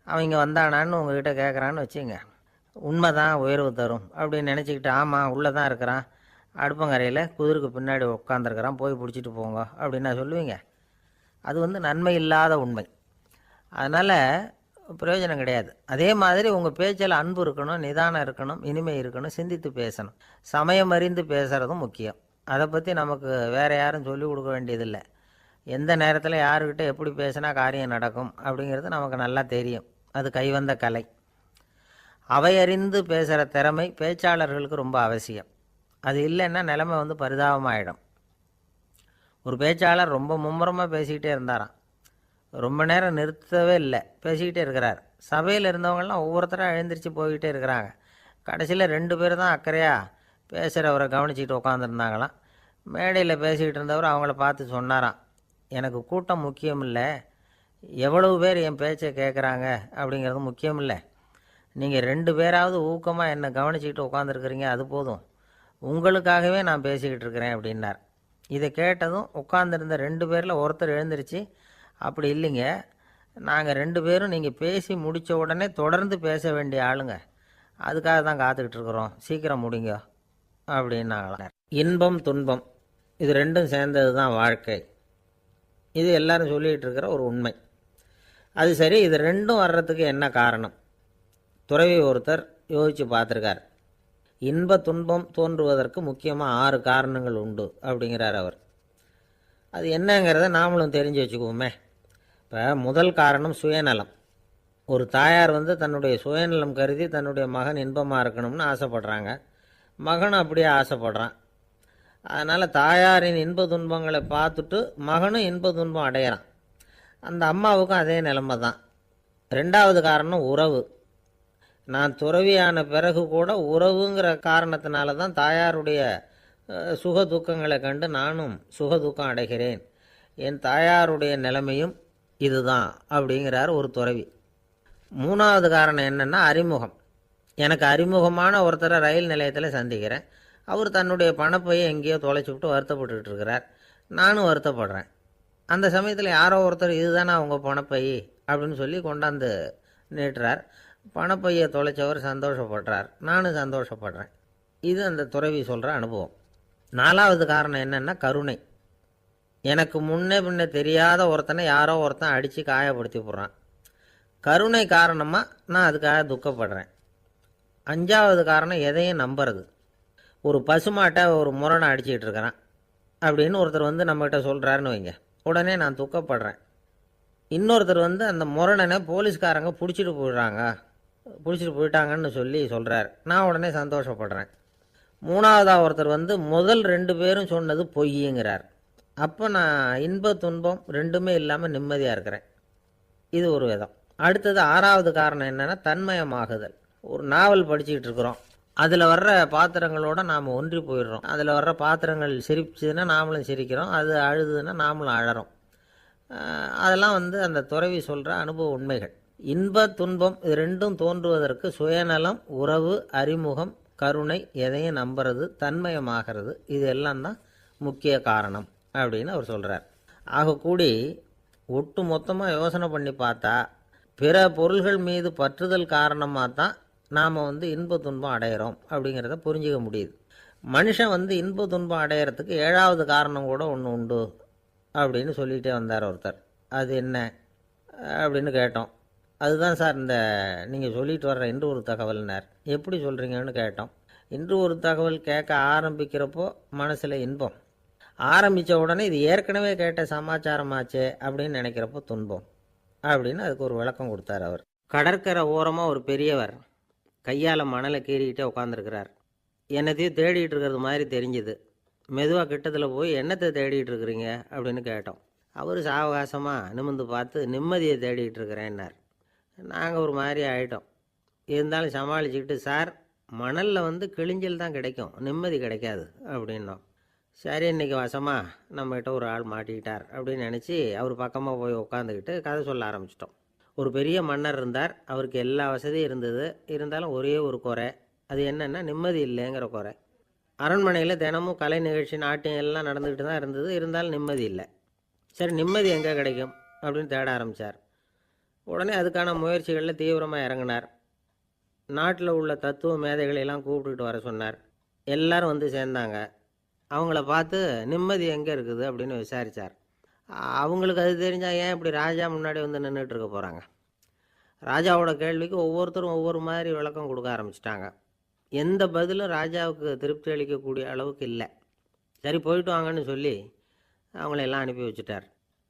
அவங்க வந்தானான்னு உங்ககிட்ட கேட்குறான்னு வச்சுங்க. உண்மை தான் உயர்வு தரும் அப்படின்னு நினச்சிக்கிட்டு, ஆமாம் உள்ளே தான் இருக்கிறான், அடுப்பங்கரையில் குதிருக்கு பின்னாடி உட்காந்துருக்கிறான், போய் பிடிச்சிட்டு போங்க அப்படின்னு சொல்லுவீங்க. அது நன்மை இல்லாத உண்மை. அதனால் பிரயோஜனம் கிடையாது. அதே மாதிரி உங்கள் பேச்சில் அன்பு இருக்கணும், நிதானம் இருக்கணும், இனிமை இருக்கணும், சிந்தித்து பேசணும். சமயம் அறிந்து பேசுகிறதும் முக்கியம். அதை பற்றி நமக்கு வேறு யாரும் சொல்லிக் கொடுக்க வேண்டியதில்லை. எந்த நேரத்தில் யாருக்கிட்ட எப்படி பேசினா காரியம் நடக்கும் அப்படிங்கிறது நமக்கு நல்லா தெரியும். அது கைவந்த கலை. அவையறிந்து பேசுகிற திறமை பேச்சாளர்களுக்கு ரொம்ப அவசியம். அது இல்லைன்னா நிலைமை பரிதாபமாயிடும். ஒரு பேச்சாளர் ரொம்ப மும்முரமாக பேசிக்கிட்டே இருந்தாராம். ரொம்ப நேரம் நிறுத்தவே இல்லை, பேசிக்கிட்டே இருக்கிறார். சபையில் இருந்தவங்கெல்லாம் ஒவ்வொருத்தராக எழுந்திரிச்சு போய்கிட்டே இருக்கிறாங்க. கடைசியில் 2 பேர் தான் அக்கறையாக பேசுகிறவரை கவனிச்சிக்கிட்டு உட்காந்துருந்தாங்களாம். மேடையில் பேசிக்கிட்டு இருந்தவர் அவங்கள பார்த்து சொன்னாராம், எனக்கு கூட்டம் முக்கியம் இல்லை, எவ்வளவு பேர் என் பேச்சை கேட்குறாங்க அப்படிங்கிறது முக்கியம் இல்லை. நீங்கள் 2 பேராவது ஊக்கமாக என்னை கவனிச்சிக்கிட்டு உட்காந்துருக்குறீங்க, அது போதும். உங்களுக்காகவே நான் பேசிக்கிட்டு இருக்கிறேன் அப்படின்னார். இதை கேட்டதும் உட்காந்துருந்த 2 பேரில் ஒருத்தர் எழுந்திரிச்சு, அப்படி இல்லைங்க, நாங்கள் 2 பேரும் நீங்கள் பேசி முடித்த உடனே தொடர்ந்து பேச வேண்டிய ஆளுங்க, அதுக்காக தான் காத்துக்கிட்டு இருக்கிறோம், சீக்கிரம் முடிங்க அப்படின்னாங்களாம். இன்பம் துன்பம் இது 2ம் சேர்ந்தது தான் வாழ்க்கை. இது எல்லாரும் சொல்லிகிட்டு இருக்கிற ஒரு உண்மை. அது சரி, இது 2ம் வர்றதுக்கு என்ன காரணம்? துறவி ஒருத்தர் யோசித்து பார்த்துருக்கார். இன்ப துன்பம் தோன்றுவதற்கு முக்கியமாக 6 காரணங்கள் உண்டு அப்படிங்கிறார் அவர். அது என்னங்கிறத நாமளும் தெரிஞ்சு வச்சுக்குவோமே. இப்போ முதல் காரணம் சுயநலம். ஒரு தாயார் தன்னுடைய சுயநலம் கருதி தன்னுடைய மகன் இன்பமாக இருக்கணும்னு ஆசைப்படுறாங்க. மகனும் அப்படியே ஆசைப்படுறான். அதனால் தாயாரின் இன்ப துன்பங்களை பார்த்துட்டு மகனும் இன்ப துன்பம் அடையிறான். அந்த அம்மாவுக்கும் அதே நிலைமை தான். ரெண்டாவது காரணம் உறவு. நான் துறவியான பிறகு கூட உறவுங்கிற காரணத்தினால தான் தாயாருடைய சுக துக்கங்களை கண்டு நானும் சுக துக்கம் அடைகிறேன். என் தாயாருடைய நிலைமையும் இதுதான் அப்படிங்கிறார் ஒரு துறவி. மூணாவது காரணம் என்னென்னா அறிமுகம். எனக்கு அறிமுகமான ஒருத்தரை ரயில் நிலையத்தில் சந்திக்கிறேன். அவர் தன்னுடைய பணப்பையை எங்கேயோ தொலைச்சி விட்டு வருத்தப்பட்டுக்கிட்டு இருக்கிறார். நானும் வருத்தப்படுறேன். அந்த சமயத்தில் யாரோ ஒருத்தர் இதுதானே அவங்க பணப்பை அப்படின்னு சொல்லி கொண்டாந்து நீட்டுறார். பணப்பையை தொலைச்சவர் சந்தோஷப்படுறார், நானும் சந்தோஷப்படுறேன். இது அந்த துறவி சொல்கிற அனுபவம். நாலாவது காரணம் என்னென்னா கருணை. எனக்கு முன்னே பின்ன தெரியாத ஒருத்தனை யாரோ ஒருத்தன் அடித்து காயப்படுத்தி போடுறான். கருணை காரணமாக நான் அதுக்காக துக்கப்படுறேன். அஞ்சாவது காரணம் எதையும் நம்புறது. ஒரு பசுமாட்டை ஒரு முரணை அடிச்சுக்கிட்டு இருக்கிறான் அப்படின்னு ஒருத்தர் வந்து நம்மகிட்ட சொல்கிறாருன்னு வைங்க, உடனே நான் துக்கப்படுறேன். இன்னொருத்தர் வந்து அந்த முரணனை போலீஸ்காரங்க பிடிச்சிட்டு போயிட்டாங்கன்னு சொல்லி சொல்கிறார், நான் உடனே சந்தோஷப்படுறேன். மூணாவதாக ஒருத்தர் வந்து முதல் 2 பேரும் சொன்னது பொய்யுங்கிறார். அப்போ நான் இன்ப துன்பம் ரெண்டுமே இல்லாமல் நிம்மதியாக இருக்கிறேன். இது ஒரு விதம். அடுத்தது 6வது காரணம் என்னென்னா தன்மயமாகுதல். ஒரு நாவல் படிச்சுக்கிட்டு இருக்கிறோம், அதில் வர்ற பாத்திரங்களோடு நாம் ஒன்றி போயிடுறோம். அதில் வர்ற பாத்திரங்கள் சிரிச்சுதுன்னா நாமளும் சிரிக்கிறோம், அது அழுதுன்னா நாமளும் அழறோம். அதெல்லாம் வந்து அந்த துறவி சொல்கிற அனுபவ உண்மைகள். இன்ப துன்பம் இது ரெண்டும் தோன்றுவதற்கு சுயநலம், உறவு, அறிமுகம், கருணை, எதையும் நம்புறது, தன்மயமாகிறது, இது எல்லாம் தான் முக்கிய காரணம் அப்படின்னு அவர் சொல்கிறார். ஆகக்கூடி ஒட்டு மொத்தமாக யோசனை பண்ணி பார்த்தா பிற பொருள்கள் மீது பற்றுதல் காரணமாக தான் நாம் வந்து இன்ப துன்பம் அடையிறோம் அப்படிங்கிறத புரிஞ்சிக்க முடியுது. மனுஷன் வந்து இன்ப துன்பம் அடையிறதுக்கு 7வது காரணம் கூட ஒன்று உண்டு அப்படின்னு சொல்லிகிட்டே வந்தார் ஒருத்தர். அது என்ன அப்படின்னு கேட்டோம். அதுதான் சார் இந்த நீங்கள் சொல்லிட்டு வர்ற இன்று ஒரு தகவல்னார். எப்படி சொல்கிறீங்கன்னு கேட்டோம். இன்று ஒரு தகவல் கேட்க ஆரம்பிக்கிறப்போ மனசில் இன்பம், ஆரம்பித்த உடனே இது ஏற்கனவே கேட்ட சமாச்சாரமாச்சே அப்படின்னு நினைக்கிறப்போ துன்பம் அப்படின்னு அதுக்கு ஒரு விளக்கம் கொடுத்தார் அவர். கடற்கரை ஓரமாக ஒரு பெரியவர் கையால் மணலை கீறிக்கிட்டே உட்காந்துருக்கிறார். என்னத்தையும் தேடிட்டு இருக்கிறது மாதிரி தெரிஞ்சுது. மெதுவாக கிட்டத்தில் போய் என்னத்தை தேடிட்டு இருக்கிறீங்க அப்படின்னு கேட்டோம். அவர் சாவகாசமாக நிமிர்ந்து பார்த்து நிம்மதியை தேடிட்டு இருக்கிறேன்னார். நாங்கள் ஒரு மாதிரி ஆகிட்டோம். இருந்தாலும் சமாளிச்சுக்கிட்டு, சார் மணலில் வந்து கிழிஞ்சல் தான் கிடைக்கும், நிம்மதி கிடைக்காது அப்படின்னோம். சரி, இன்றைக்கி வசமாக நம்மகிட்ட ஒரு ஆள் மாட்டிக்கிட்டார் அப்படின்னு நினச்சி அவர் பக்கமாக போய் உட்காந்துக்கிட்டு கதை சொல்ல ஆரம்பிச்சிட்டோம். ஒரு பெரிய மன்னர் இருந்தார். அவருக்கு எல்லா வசதியும் இருந்தது. இருந்தாலும் ஒரே ஒரு குறை. அது என்னென்னா நிம்மதி இல்லைங்கிற குறை. அரண்மனையில் தினமும் கலை நிகழ்ச்சி, நாட்டியம் எல்லாம் நடந்துக்கிட்டு தான் இருந்தது. இருந்தாலும் நிம்மதி இல்லை. சரி, நிம்மதி எங்கே கிடைக்கும் அப்படின்னு தேட ஆரம்பித்தார். உடனே அதுக்கான முயற்சிகளில் தீவிரமாக இறங்கினார். நாட்டில் உள்ள தத்துவ மேதைகளெல்லாம் கூப்பிட்டுக்கிட்டு வர சொன்னார். எல்லாரும் வந்து சேர்ந்தாங்க. அவங்கள பார்த்து நிம்மதி எங்கே இருக்குது அப்படின்னு விசாரித்தார். அவங்களுக்கு அது தெரிஞ்சால் ஏன் இப்படி ராஜா முன்னாடி வந்து நின்றுட்டு இருக்க போகிறாங்க? ராஜாவோட கேள்விக்கு ஒவ்வொருத்தரும் ஒவ்வொரு மாதிரி விளக்கம் கொடுக்க ஆரம்பிச்சிட்டாங்க. எந்த பதிலும் ராஜாவுக்கு திருப்தி அளிக்கக்கூடிய அளவுக்கு இல்லை. சரி, போயிட்டு வாங்கன்னு சொல்லி அவங்களெல்லாம் அனுப்பி வச்சுட்டார்.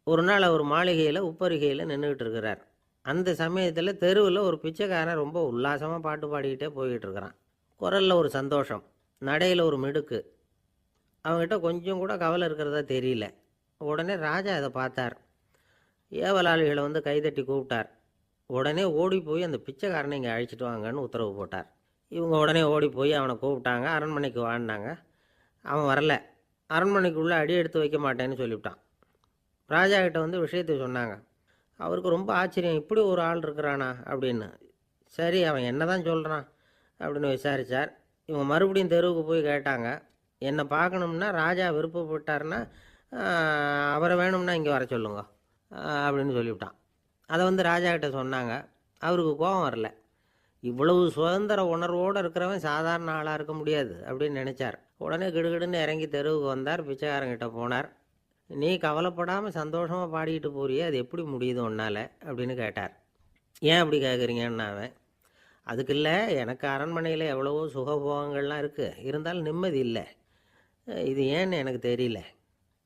ஒரு நாள் அவர் மாளிகையில் உப்பரிகையில் நின்றுக்கிட்டு இருக்கிறார். அந்த சமயத்தில் தெருவில் ஒரு பிச்சைக்காரன் ரொம்ப உல்லாசமாக பாட்டு பாடிக்கிட்டே போய்கிட்டு இருக்கிறான். குரலில் ஒரு சந்தோஷம், நடையில் ஒரு மிடுக்கு. அவங்ககிட்ட கொஞ்சம் கூட கவலை இருக்கிறதா தெரியல. உடனே ராஜா அதை பார்த்தார். ஏவலாளிகளை வந்து கைதட்டி கூப்பிட்டார். உடனே ஓடி போய் அந்த பிச்சைக்காரனை இங்கே அழைச்சிட்டு வாங்கன்னு உத்தரவு போட்டார். இவங்க உடனே ஓடி போய் அவனை கூப்பிட்டாங்க. அரண்மனைக்கு வாழ்ந்தாங்க. அவன் வரல. அரண்மனைக்குள்ளே அடி எடுத்து வைக்க மாட்டேன்னு சொல்லிவிட்டான். ராஜா கிட்ட வந்து விஷயத்தை சொன்னாங்க. அவருக்கு ரொம்ப ஆச்சரியம், இப்படி ஒரு ஆள் இருக்கிறானா அப்படின்னு. சரி, அவன் என்ன தான் சொல்கிறான் அப்படின்னு விசாரித்தார். இவங்க மறுபடியும் தெருவுக்கு போய் கேட்டாங்க. என்னை பார்க்கணும்னா ராஜா விருப்பப்பட்டார்னா அவரை வேணும்னா இங்கே வர சொல்லுங்க அப்படின்னு சொல்லிவிட்டான். அதை வந்து ராஜா கிட்ட சொன்னாங்க. அவருக்கு கோபம் வரல. இவ்வளவு சுதந்திர உணர்வோடு இருக்கிறவன் சாதாரண ஆளாக இருக்க முடியாது அப்படின்னு நினச்சார். உடனே கிடுகிடுன்னு இறங்கி தெருவுக்கு வந்தார். பிச்சைக்காரங்கிட்ட போனார். நீ கவலைப்படாமல் சந்தோஷமாக பாடிக்கிட்டு போறியே, அது எப்படி முடியுது உன்னால் அப்படின்னு கேட்டார். ஏன் அப்படி கேட்குறீங்கன்னு அவன், அதுக்கு இல்லை, எனக்கு அரண்மனையில் எவ்வளவோ சுகபோகங்கள்லாம் இருக்குது, இருந்தாலும் நிம்மதி இல்லை. இது ஏன்னு எனக்கு தெரியல.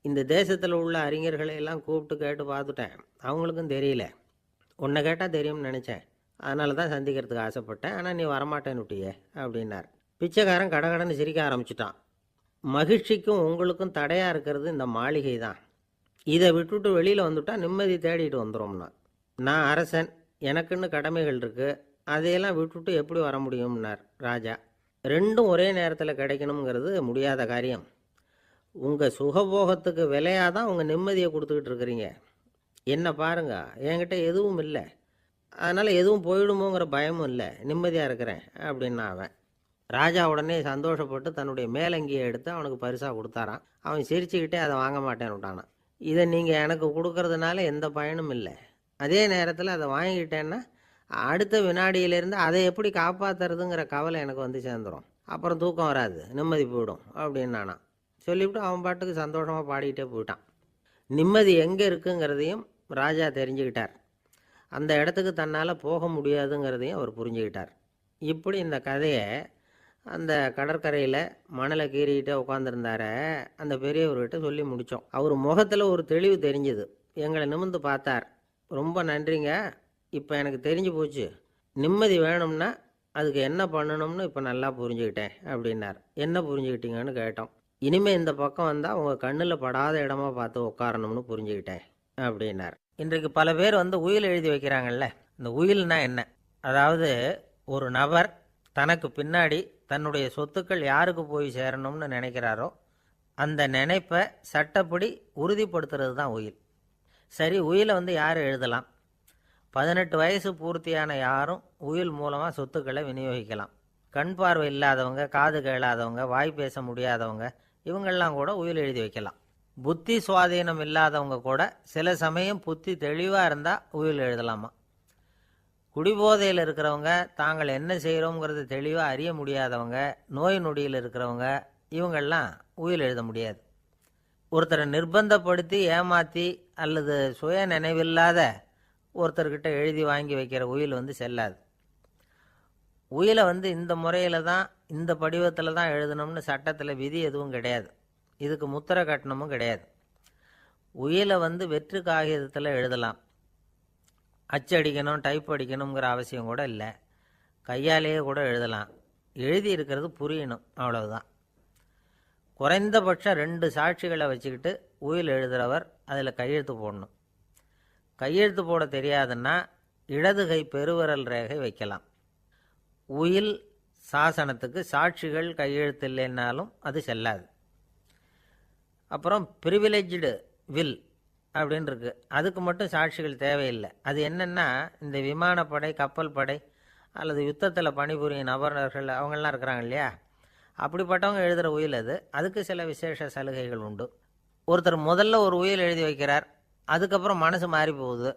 இந்த தேசத்தில் உள்ள அறிஞர்களை எல்லாம் கூப்பிட்டு கேட்டு பார்த்துட்டேன், அவங்களுக்கும் தெரியல. உன்னை கேட்டால் தெரியும்னு நினச்சேன், அதனால தான் சந்திக்கிறதுக்கு ஆசைப்பட்டேன். ஆனால் நீ வரமாட்டேன்னு விட்டியே அப்படின்னார். பிச்சைக்காரன் கடகடன்னு சிரிக்க ஆரம்பிச்சிட்டான். மகிழ்ச்சிக்கும் உங்களுக்கும் தடையாக இருக்கிறது இந்த மாளிகை தான். இதை விட்டுட்டு வெளியில் வந்துட்டா நிம்மதி தேடிட்டு வந்துடும்னா. நான் அரசன், எனக்குன்னு கடமைகள் இருக்குது, அதையெல்லாம் விட்டுட்டு எப்படி வர முடியும்னார் ராஜா. ரெண்டும் ஒரே நேரத்தில் கிடைக்கணுங்கிறது முடியாத காரியம். உங்கள் சுகபோகத்துக்கு விலையாக தான் உங்கள் நிம்மதியை கொடுத்துக்கிட்டு இருக்கிறீங்க. என்ன பாருங்க, என்கிட்ட எதுவும் இல்லை, அதனால் எதுவும் போயிடுமோங்கிற பயமும் இல்லை, நிம்மதியாக இருக்கிறேன் அப்படின்னா அவன். ராஜா உடனே சந்தோஷப்பட்டு தன்னுடைய மேலங்கியை எடுத்து அவனுக்கு பரிசாக கொடுத்தாரான். அவன் சிரிச்சுக்கிட்டே அதை வாங்க மாட்டேன்னு விட்டானான். இதை நீங்கள் எனக்கு கொடுக்கறதுனால எந்த பயனும் இல்லை, அதே நேரத்தில் அதை வாங்கிக்கிட்டேன்னா அடுத்த வினாடியிலேருந்து அதை எப்படி காப்பாற்றுறதுங்கிற கவலை எனக்கு வந்து சேர்ந்துடும், அப்புறம் தூக்கம் வராது, நிம்மதி போயிடும் அப்படின்னானான். சொல்லிவிட்டு அவன் பாட்டுக்கு சந்தோஷமாக பாடிக்கிட்டே போயிட்டான். நிம்மதி எங்கே இருக்குங்கிறதையும் ராஜா தெரிஞ்சுக்கிட்டார். அந்த இடத்துக்கு தன்னால் போக முடியாதுங்கிறதையும் அவர் புரிஞ்சுக்கிட்டார். இப்படி இந்த கதையை அந்த கடற்கரையில் மணலை கீறிக்கிட்டே உட்காந்துருந்தார அந்த பெரியவர்கிட்ட சொல்லி முடித்தோம். அவர் முகத்தில் ஒரு தெளிவு தெரிஞ்சுது. எங்களை நிமிர்ந்து பார்த்தார். ரொம்ப நன்றிங்க, இப்போ எனக்கு தெரிஞ்சு போச்சு, நிம்மதி வேணும்னா அதுக்கு என்ன பண்ணணும்னு இப்போ நல்லா புரிஞ்சுக்கிட்டேன் அப்படின்னார். என்ன புரிஞ்சுக்கிட்டீங்கன்னு கேட்டோம். இனிமேல் இந்த பக்கம் வந்தால் உங்கள் கண்ணில் படாத இடமா பார்த்து உட்காரணும்னு புரிஞ்சுக்கிட்டேன் அப்படின்னார். இன்றைக்கு பல பேர் உயில் எழுதி வைக்கிறாங்கல்ல. இந்த உயில்னா என்ன? அதாவது ஒரு நபர் தனக்கு பின்னாடி தன்னுடைய சொத்துக்கள் யாருக்கு போய் சேரணும்னு நினைக்கிறாரோ அந்த நினைப்பை சட்டப்படி உறுதிப்படுத்துறது தான் உயில். சரி, உயிலை யார் எழுதலாம்? 18 வயசு பூர்த்தியான யாரும் உயில் மூலமாக சொத்துக்களை விநியோகிக்கலாம். கண் பார்வை இல்லாதவங்க, காது கேளாதவங்க, வாய் பேச முடியாதவங்க, இவங்கெல்லாம் கூட உயில் எழுதி வைக்கலாம். புத்தி சுவாதீனம் இல்லாதவங்க கூட சில சமயம் புத்தி தெளிவாக இருந்தால் உயில் எழுதலாமா. குடிபோதையில் இருக்கிறவங்க, தாங்கள் என்ன செய்கிறோங்கிறது தெளிவாக அறிய முடியாதவங்க, நோய் நொடியில் இருக்கிறவங்க, இவங்கெல்லாம் உயில் எழுத முடியாது. ஒருத்தரை நிர்பந்தப்படுத்தி ஏமாற்றி அல்லது சுய நினைவில்லாத ஒருத்தர்கிட்ட எழுதி வாங்கி வைக்கிற உயில் செல்லாது. உயிலை இந்த முறையில் தான், இந்த படிவத்தில் தான் எழுதணும்னு சட்டத்தில் விதி எதுவும் கிடையாது. இதுக்கு முத்திரை கட்டணமும் கிடையாது. உயிலை வெற்று காகிதத்தில் எழுதலாம். அச்சடிக்கணும், டைப் அடிக்கணுங்கிற அவசியம் கூட இல்லை. கையாலேயே கூட எழுதலாம். எழுதி இருக்கிறது புரியணும், அவ்வளவுதான். குறைந்தபட்சம் 2 சாட்சிகளை வச்சுக்கிட்டு உயில் எழுதுகிறவர் அதில் கையெழுத்து போடணும். கையெழுத்து போட தெரியாதுன்னா இடது கை பெருவிரல் ரேகை வைக்கலாம். உயில் சாசனத்துக்கு சாட்சிகள் கையெழுத்து இல்லைன்னாலும் அது செல்லாது. அப்புறம் ப்ரிவிலேஜ்டு வில் அப்படின்னு இருக்கு, அதுக்கு மட்டும் சாட்சிகள் தேவையில்லை. அது என்னென்னா, இந்த விமானப்படை, கப்பல் படை அல்லது யுத்தத்தில் பணிபுரியும் நபர்கள் அவங்கெல்லாம் இருக்கிறாங்க இல்லையா, அப்படிப்பட்டவங்க எழுதுகிற உயில் அது. அதுக்கு சில விசேஷ சலுகைகள் உண்டு. ஒருத்தர் முதல்ல ஒரு உயில் எழுதி வைக்கிறார், அதுக்கப்புறம் மனசு மாறி போகுது,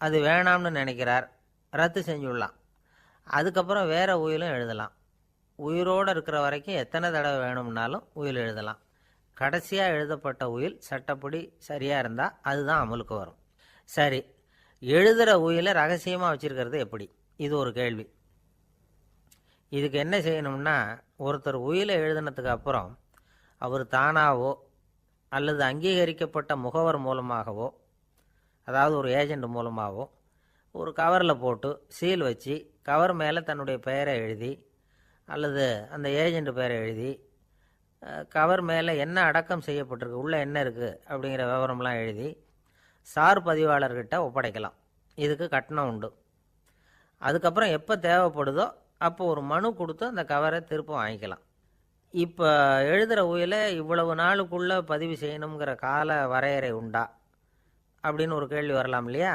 அது வேணாம்னு நினைக்கிறார், ரத்து செஞ்சுடலாம். அதுக்கப்புறம் வேறு உயிலும் எழுதலாம். உயிரோடு இருக்கிற வரைக்கும் எத்தனை தடவை வேணும்னாலும் உயில் எழுதலாம். கடைசியாக எழுதப்பட்ட உயில் சட்டப்படி சரியாக இருந்தால் அதுதான் அமலுக்கு வரும். சரி, எழுதுகிற உயிலை ரகசியமாக வச்சுருக்கிறது எப்படி? இது ஒரு கேள்வி. இதுக்கு என்ன செய்யணும்னா, ஒருத்தர் உயிலை எழுதினதுக்கு அப்புறம் அவர் தானாவோ அல்லது அங்கீகரிக்கப்பட்ட முகவர் மூலமாகவோ, அதாவது ஒரு ஏஜெண்ட் மூலமாகவோ, ஒரு கவரில் போட்டு சீல் வச்சு கவர் மேலே தன்னுடைய பெயரை எழுதி அல்லது அந்த ஏஜெண்ட் பெயரை எழுதி கவர் மேலே என்ன அடக்கம் செய்யப்பட்டிருக்கு, உள்ளே என்ன இருக்குது அப்படிங்கிற விவரம்லாம் எழுதி சார் பதிவாளர்கிட்ட ஒப்படைக்கலாம். இதுக்கு கட்டணம் உண்டு. அதுக்கப்புறம் எப்போ தேவைப்படுதோ அப்போ ஒரு மனு கொடுத்து அந்த கவரை திரும்ப வாங்கிக்கலாம். இப்போ எழுதுகிற உயிலை இவ்வளவு நாளுக்குள்ளே பதிவு செய்யணுங்கிற கால வரையறை உண்டா அப்படின்னு ஒரு கேள்வி வரலாம் இல்லையா?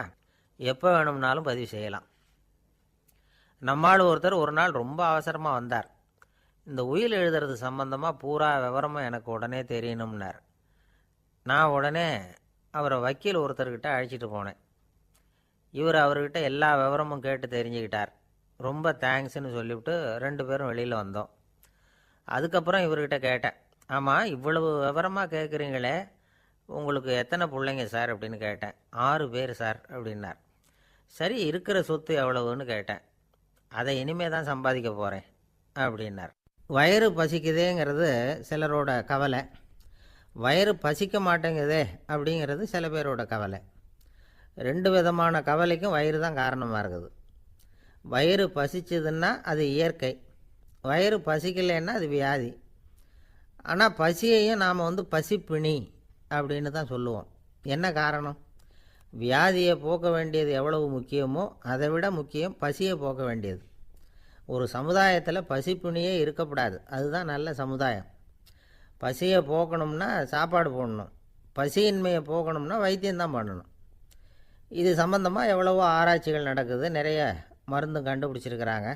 எப்போ வேணும்னாலும் பதிவு செய்யலாம். நம்மால் ஒருத்தர் ஒரு நாள் ரொம்ப அவசரமாக வந்தார். இந்த உயில் எழுதுறது சம்பந்தமாக பூரா விவரமும் எனக்கு உடனே தெரியணும்னார். நான் உடனே அவரை வக்கீல் ஒருத்தர்கிட்ட அழைச்சிட்டு போனேன். இவர் அவர்கிட்ட எல்லா விவரமும் கேட்டு தெரிஞ்சுக்கிட்டார். ரொம்ப தேங்க்ஸ்ன்னு சொல்லிவிட்டு 2 பேரும் வெளியில் வந்தோம். அதுக்கப்புறம் இவர்கிட்ட கேட்டேன், ஆமாம் இவ்வளவு விவரமாக கேட்குறீங்களே, உங்களுக்கு எத்தனை பிள்ளைங்க சார் அப்படின்னு கேட்டேன். 6 பேர் சார் அப்படின்னார். சரி, இருக்கிற சொத்து எவ்வளவுன்னு கேட்டேன். அதை இனிமே தான் சம்பாதிக்க போகிறேன் அப்படின்னார். வயிறு பசிக்குதேங்கிறது சிலரோட கவலை, வயிறு பசிக்க மாட்டேங்குதே அப்படிங்கிறது சில பேரோட கவலை. 2 விதமான கவலைக்கும் வயிறு தான் காரணமாக இருக்குது. வயிறு பசிச்சதுன்னா அது இயற்கை, வயிறு பசிக்கலைன்னா அது வியாதி. ஆனால் பசியையும் நாம் பசிப்பிணி அப்படின்னு தான் சொல்லுவோம். என்ன காரணம்? வியாதியை போக்க வேண்டியது எவ்வளவு முக்கியமோ அதை விட முக்கியம் பசியை போக்க வேண்டியது. ஒரு சமுதாயத்தில் பசிப்பிணியே இருக்கக்கூடாது. அதுதான் நல்ல சமுதாயம். பசியை போக்கணும்னா சாப்பாடு போடணும், பசியின்மையை போக்கணும்னா வைத்தியம்தான் பண்ணணும். இது சம்பந்தமாக எவ்வளவோ ஆராய்ச்சிகள் நடக்குது, நிறைய மருந்து கண்டுபிடிச்சிருக்கிறாங்க.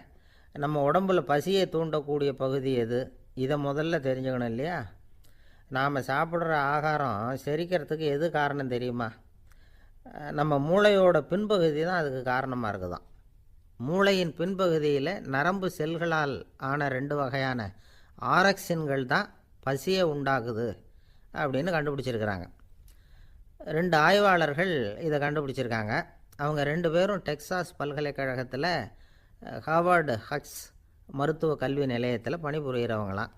நம்ம உடம்புல பசியை தூண்டக்கூடிய பகுதி எது, இதை முதல்ல தெரிஞ்சுக்கணும் இல்லையா? நாம் சாப்பிட்ற ஆகாரம் செரிக்கிறதுக்கு எது காரணம் தெரியுமா? நம்ம மூளையோட பின்பகுதி தான் அதுக்கு காரணமாக இருக்குதாம். மூளையின் பின்பகுதியில் நரம்பு செல்களால் ஆன 2 வகையான ஆரக்சின்கள் தான் பசியை உண்டாக்குது அப்படின்னு கண்டுபிடிச்சிருக்கிறாங்க. 2 ஆய்வாளர்கள் இதை கண்டுபிடிச்சிருக்காங்க. அவங்க 2 பேரும் டெக்சாஸ் பல்கலைக்கழகத்தில் ஹார்வர்டு ஹக்ஸ் மருத்துவ கல்வி நிலையத்தில் பணிபுரிகிறவங்களாம்.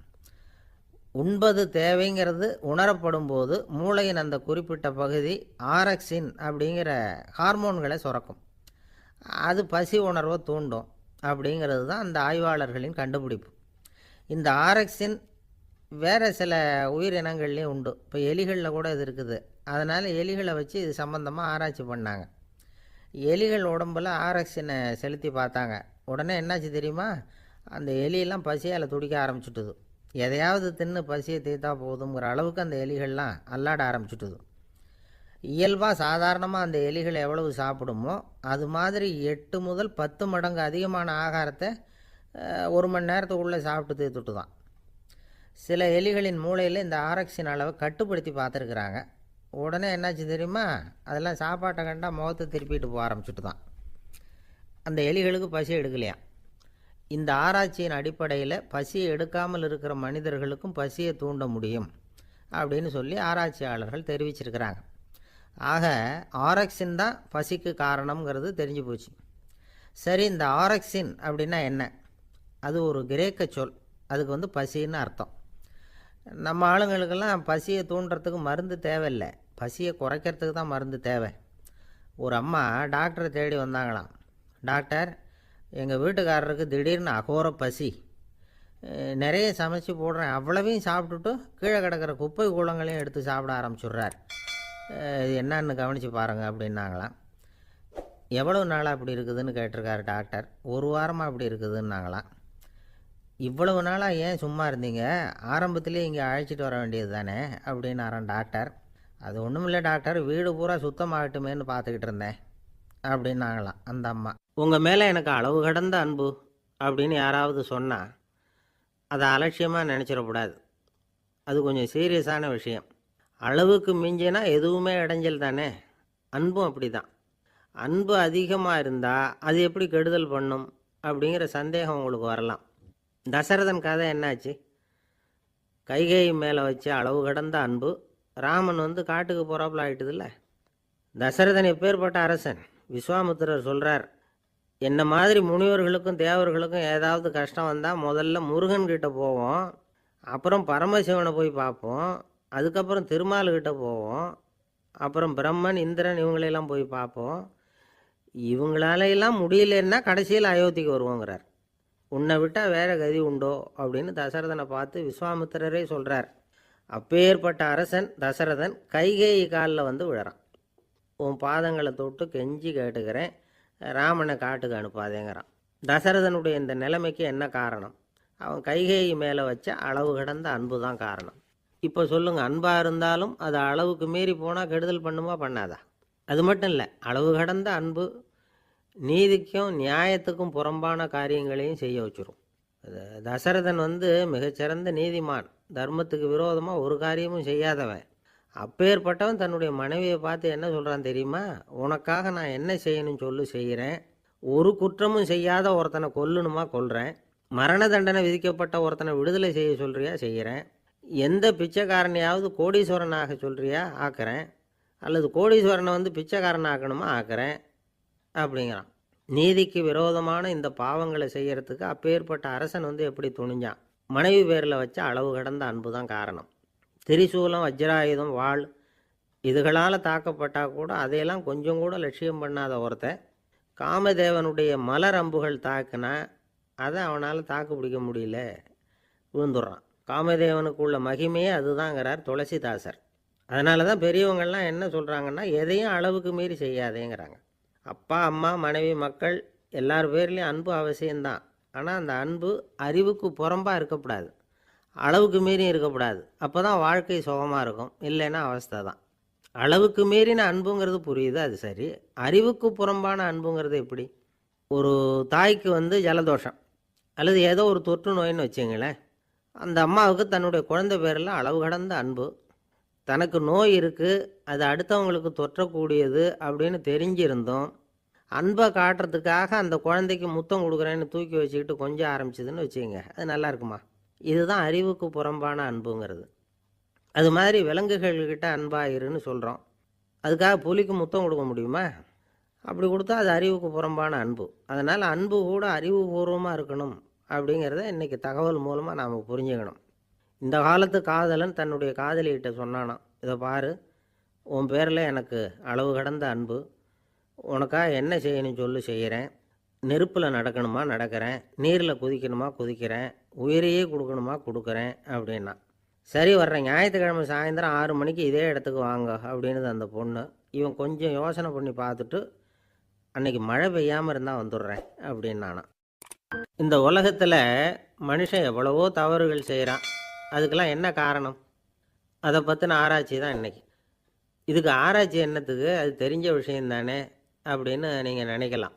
உண்பது தேவைங்கிறது உணரப்படும் போது மூளையின் அந்த குறிப்பிட்ட பகுதி ஆரக்சின் அப்படிங்கிற ஹார்மோன்களை சுரக்கும். அது பசி உணர்வை தூண்டும் அப்படிங்கிறது தான் அந்த ஆய்வாளர்களின் கண்டுபிடிப்பு. இந்த ஆரக்சின் வேறு சில உயிரினங்கள்லேயும் உண்டு. இப்போ எலிகளில் கூட இது இருக்குது. அதனால் எலிகளை வச்சு இது சம்மந்தமாக ஆராய்ச்சி பண்ணாங்க. எலிகள் உடம்பில் ஆரக்சினை செலுத்தி பார்த்தாங்க. உடனே என்னாச்சு தெரியுமா? அந்த எலியெல்லாம் பசியால் துடிக்க ஆரம்பிச்சுட்டுது. எதையாவது தின்னு பசியை தீர்த்தா போதுங்கிற அளவுக்கு அந்த எலிகள்லாம் அல்லாட ஆரம்பிச்சுட்டுது. இயல்பாக சாதாரணமாக அந்த எலிகள் எவ்வளவு சாப்பிடுமோ அது மாதிரி 8 முதல் 10 மடங்கு அதிகமான ஆகாரத்தை 1 மணி நேரத்துக்குள்ளே சாப்பிட்டு தீர்த்துட்டு தான். சில எலிகளின் மூளையில் இந்த ஆரக்சின் அளவை கட்டுப்படுத்தி பார்த்துருக்குறாங்க. உடனே என்னாச்சு தெரியுமா? அதெல்லாம் சாப்பாட்டை கண்டால் முகத்தை திருப்பிட்டு போக ஆரம்பிச்சுட்டு தான். அந்த எலிகளுக்கு பசி எடுக்கலையா. இந்த ஆராய்ச்சியின் அடிப்படையில் பசியை எடுக்காமல் இருக்கிற மனிதர்களுக்கும் பசியை தூண்ட முடியும் அப்படின்னு சொல்லி ஆராய்ச்சியாளர்கள் தெரிவிச்சிருக்கிறாங்க. ஆக ஆரக்சின் தான் பசிக்கு காரணம்ங்கிறது தெரிஞ்சு போச்சு. சரி, இந்த ஆரக்சின் அப்படின்னா என்ன? அது ஒரு கிரேக்க சொல். அதுக்கு பசின்னு அர்த்தம். நம்ம ஆளுங்களுக்கெல்லாம் பசியை தூண்டுறதுக்கு மருந்து தேவையில்லை, பசியை குறைக்கிறதுக்கு தான் மருந்து தேவை. ஒரு அம்மா டாக்டரை தேடி வந்தாங்களாம். டாக்டர், எங்கள் வீட்டுக்காரருக்கு திடீர்னு அகோர பசி, நிறைய சமைச்சு போடுறேன், அவ்வளவையும் சாப்பிட்டுட்டு கீழே கிடக்கிற குப்பை கூலங்களையும் எடுத்து சாப்பிட ஆரம்பிச்சுட்றார், இது என்னன்னு கவனித்து பாருங்கள் அப்படின்னாங்களாம். எவ்வளோ நாளாக அப்படி இருக்குதுன்னு கேட்டிருக்காரு டாக்டர். 1 வாரமாக அப்படி இருக்குதுன்னாங்களாம். இவ்வளவு நாளாக ஏன் சும்மா இருந்தீங்க? ஆரம்பத்திலே இங்கே அழைச்சிட்டு வர வேண்டியது தானே அப்படின்னாரான் டாக்டர். அது ஒன்றும் இல்லை டாக்டர், வீடு பூரா சுத்தமாகட்டுமேன்னு பார்த்துக்கிட்டு இருந்தேன் அப்படின்னாங்களாம் அந்த அம்மா. உங்கள் மேலே எனக்கு அளவு கடந்த அன்பு அப்படின்னு யாராவது சொன்னால் அதை அலட்சியமாக நினச்சிடக்கூடாது. அது கொஞ்சம் சீரியஸான விஷயம். அளவுக்கு மிஞ்சினா எதுவுமே இடைஞ்சல் தானே. அன்பும் அப்படி தான். அன்பு அதிகமாக இருந்தால் அது எப்படி கெடுதல் பண்ணும் அப்படிங்கிற சந்தேகம் உங்களுக்கு வரலாம். தசரதன் கதை என்னாச்சு? கைகேயி மேலே வச்ச அளவு கடந்த அன்பு ராமன் காட்டுக்கு போகிறாப்புல ஆகிட்டுதில்ல. தசரதன் எப்பேற்பட்ட அரசன்? விஸ்வாமித்திரர் சொல்கிறார், என்ன மாதிரி முனிவர்களுக்கும் தேவர்களுக்கும் ஏதாவது கஷ்டம் வந்தால் முதல்ல முருகன்கிட்ட போவோம், அப்புறம் பரமசிவனை போய் பார்ப்போம், அதுக்கப்புறம் திருமால்கிட்ட போவோம், அப்புறம் பிரம்மன் இந்திரன் இவங்களையெல்லாம் போய் பார்ப்போம், இவங்களாலையெல்லாம் முடியலன்னா கடைசியில் அயோத்திக்கு வருவோங்கிறார். உன்னை விட்டால் வேற கதி உண்டோ அப்படின்னு தசரதனை பார்த்து விஸ்வாமித்திரரே சொல்கிறார். அப்பேற்பட்ட அரசன் தசரதன் கைகேயி காலில் விழறான். உன் பாதங்களை தொட்டு கெஞ்சி கேட்டுக்கிறேன், ராமனை காட்டுக்கு அனுப்பாதேங்கிறான். தசரதனுடைய இந்த நிலைமைக்கு என்ன காரணம்? அவன் கைகேயி மேலே வச்ச அளவு கடந்த அன்பு தான் காரணம். இப்போ சொல்லுங்கள், அன்பாக இருந்தாலும் அது அளவுக்கு மீறி போனால் கெடுதல் பண்ணுமா பண்ணாதா? அது மட்டும் இல்லை, அளவு கடந்த அன்பு நீதிக்கும் நியாயத்துக்கும் புறம்பான காரியங்களையும் செய்ய வச்சிரும். தசரதன் மிகச்சிறந்த நீதிமான், தர்மத்துக்கு விரோதமாக ஒரு காரியமும் செய்யாதவன். அப்பேற்பட்டவன் தன்னுடைய மனைவியை பார்த்து என்ன சொல்கிறான் தெரியுமா? உனக்காக நான் என்ன செய்யணும்னு சொல்லி செய்கிறேன், ஒரு குற்றமும் செய்யாத ஒருத்தனை கொல்லணுமா கொல்கிறேன், மரண தண்டனை விதிக்கப்பட்ட ஒருத்தனை விடுதலை செய்ய சொல்கிறியா செய்கிறேன், எந்த பிச்சைக்காரனையாவது கோடீஸ்வரனாக சொல்கிறியா ஆக்குறேன், அல்லது கோடீஸ்வரனை பிச்சைக்காரன் ஆக்கணுமா ஆக்குறேன் அப்படிங்கிறான். நீதிக்கு விரோதமான இந்த பாவங்களை செய்யறதுக்கு அப்பேற்பட்ட அரசன் எப்படி துணிஞ்சான்? மனைவி பேரில் வச்ச அளவு கடந்த அன்பு தான் காரணம். திரிசூலம், வஜ்ராயுதம், வாள் இதுகளால் தாக்கப்பட்டால் கூட அதையெல்லாம் கொஞ்சம் கூட லட்சியம் பண்ணாத ஒருத்தன் காமதேவனுடைய மலர் அம்புகள் தாக்குனா அதை அவனால் தாக்கு பிடிக்க முடியல, விழுந்துடுறான். காமதேவனுக்கு உள்ள மகிமையே அதுதாங்கிறார் துளசிதாசர். அதனால தான் பெரியவங்கள்லாம் என்ன சொல்கிறாங்கன்னா, எதையும் அளவுக்கு மீறி செய்யாதேங்கிறாங்க. அப்பா அம்மா மனைவி மக்கள் எல்லார் பேர்லேயும் அன்பு அவசியம்தான். ஆனால் அந்த அன்பு அறிவுக்கு புறம்பாக இருக்கக்கூடாது, அளவுக்கு மீறியும் இருக்கக்கூடாது. அப்போ தான் வாழ்க்கை சுகமாக இருக்கும், இல்லைன்னா அவஸ்தை தான். அளவுக்கு மீறின அன்புங்கிறது புரியுது, அது சரி. அறிவுக்கு புறம்பான அன்புங்கிறது எப்படி? ஒரு தாய்க்கு ஜலதோஷம் அல்லது ஏதோ ஒரு தொற்று நோயின்னு வச்சுங்களேன். அந்த அம்மாவுக்கு தன்னுடைய குழந்தை பேரில் அளவு கடந்த அன்பு. தனக்கு நோய் இருக்குது, அது அடுத்தவங்களுக்கு தொற்றக்கூடியது அப்படின்னு தெரிஞ்சிருந்தோம் அன்பை காட்டுறதுக்காக அந்த குழந்தைக்கு முத்தம் கொடுக்குறேன்னு தூக்கி வச்சுக்கிட்டு கொஞ்சம் ஆரம்பிச்சதுன்னு வச்சுக்கோங்க, அது நல்லா இருக்குமா? இதுதான் அறிவுக்கு புறம்பான அன்புங்கிறது. அது மாதிரி விலங்குகள்கிட்ட அன்பாயிருன்னு சொல்கிறோம். அதுக்காக புலிக்கு முத்தம் கொடுக்க முடியுமா? அப்படி கொடுத்தா அது அறிவுக்கு புறம்பான அன்பு. அதனால் அன்பு கூட அறிவுபூர்வமாக இருக்கணும் அப்படிங்கிறத இன்றைக்கி தகவல் மூலமாக நாம் புரிஞ்சுக்கணும். இந்த காலத்து காதலன் தன்னுடைய காதலிகிட்ட சொன்னானாம், இதை பாரு, உன் பேரில் எனக்கு அளவு கடந்த அன்பு, உனக்காக என்ன செய்யணும் சொல்லு, செய்கிறேன். நெருப்பில் நடக்கணுமா நடக்கிறேன், நீரில் குதிக்கணுமா குதிக்கிறேன், உயிரையே கொடுக்கணுமா கொடுக்குறேன் அப்படின்னா. சரி, வர்றேன் ஞாயிற்றுக்கிழமை சாயந்தரம் 6 மணிக்கு இதே இடத்துக்கு வாங்க அப்படின்னுது அந்த பொண்ணு. இவன் கொஞ்சம் யோசனை பண்ணி பார்த்துட்டு, அன்னைக்கு மழை பெய்யாமல் இருந்தால் வந்துடுறேன் அப்படின்னானான். இந்த உலகத்தில் மனுஷன் எவ்வளவோ தவறுகள் செய்கிறான். அதுக்கெல்லாம் என்ன காரணம்? அதை பற்றின ஆராய்ச்சி தான் இன்றைக்கி. இதுக்கு ஆராய்ச்சி என்னத்துக்கு? அது தெரிஞ்ச விஷயம் தானே அப்படின்னு நீங்கள் நினைக்கலாம்.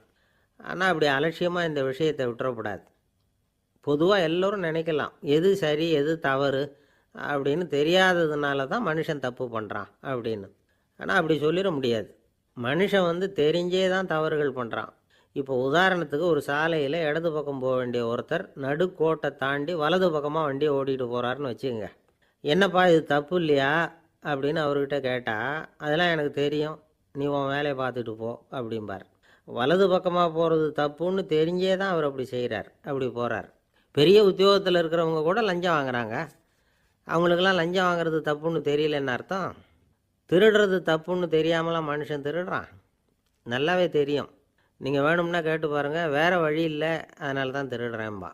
ஆனால் அப்படி அலட்சியமாக இந்த விஷயத்தை விட்டுறக்கூடாது. பொதுவாக எல்லோரும் நினைக்கலாம், எது சரி எது தவறு அப்படின்னு தெரியாததுனால தான் மனுஷன் தப்பு பண்ணுறான் அப்படின்னு. ஆனால் அப்படி சொல்லிட முடியாது. மனுஷன் தெரிஞ்சே தான் தவறுகள் பண்ணுறான். இப்போ உதாரணத்துக்கு, ஒரு சாலையில் இடது பக்கம் போக வேண்டிய ஒருத்தர் நடுக்கோட்டை தாண்டி வலது பக்கமாக வண்டியை ஓட்டிகிட்டு போகிறாருன்னு வச்சுக்கோங்க. என்னப்பா இது தப்பு இல்லையா அப்படின்னு அவர்கிட்ட கேட்டால், அதெல்லாம் எனக்கு தெரியும், நீ உன் வேலையை பார்த்துட்டு போ அப்படிம்பார். வலது பக்கமாக போகிறது தப்புன்னு தெரிஞ்சே தான் அவர் அப்படி செய்கிறார், அப்படி போகிறார். பெரிய உத்தியோகத்தில் இருக்கிறவங்க கூட லஞ்சம் வாங்குறாங்க. அவங்களுக்கெல்லாம் லஞ்சம் வாங்குறது தப்புன்னு தெரியலன்னு அர்த்தம்? திருடுறது தப்புன்னு தெரியாமலாம் மனுஷன் திருடுறான்? நல்லாவே தெரியும். நீங்கள் வேணும்னா கேட்டு பாருங்கள், வேறு வழி இல்லை அதனால தான் திருடுறேன்பா.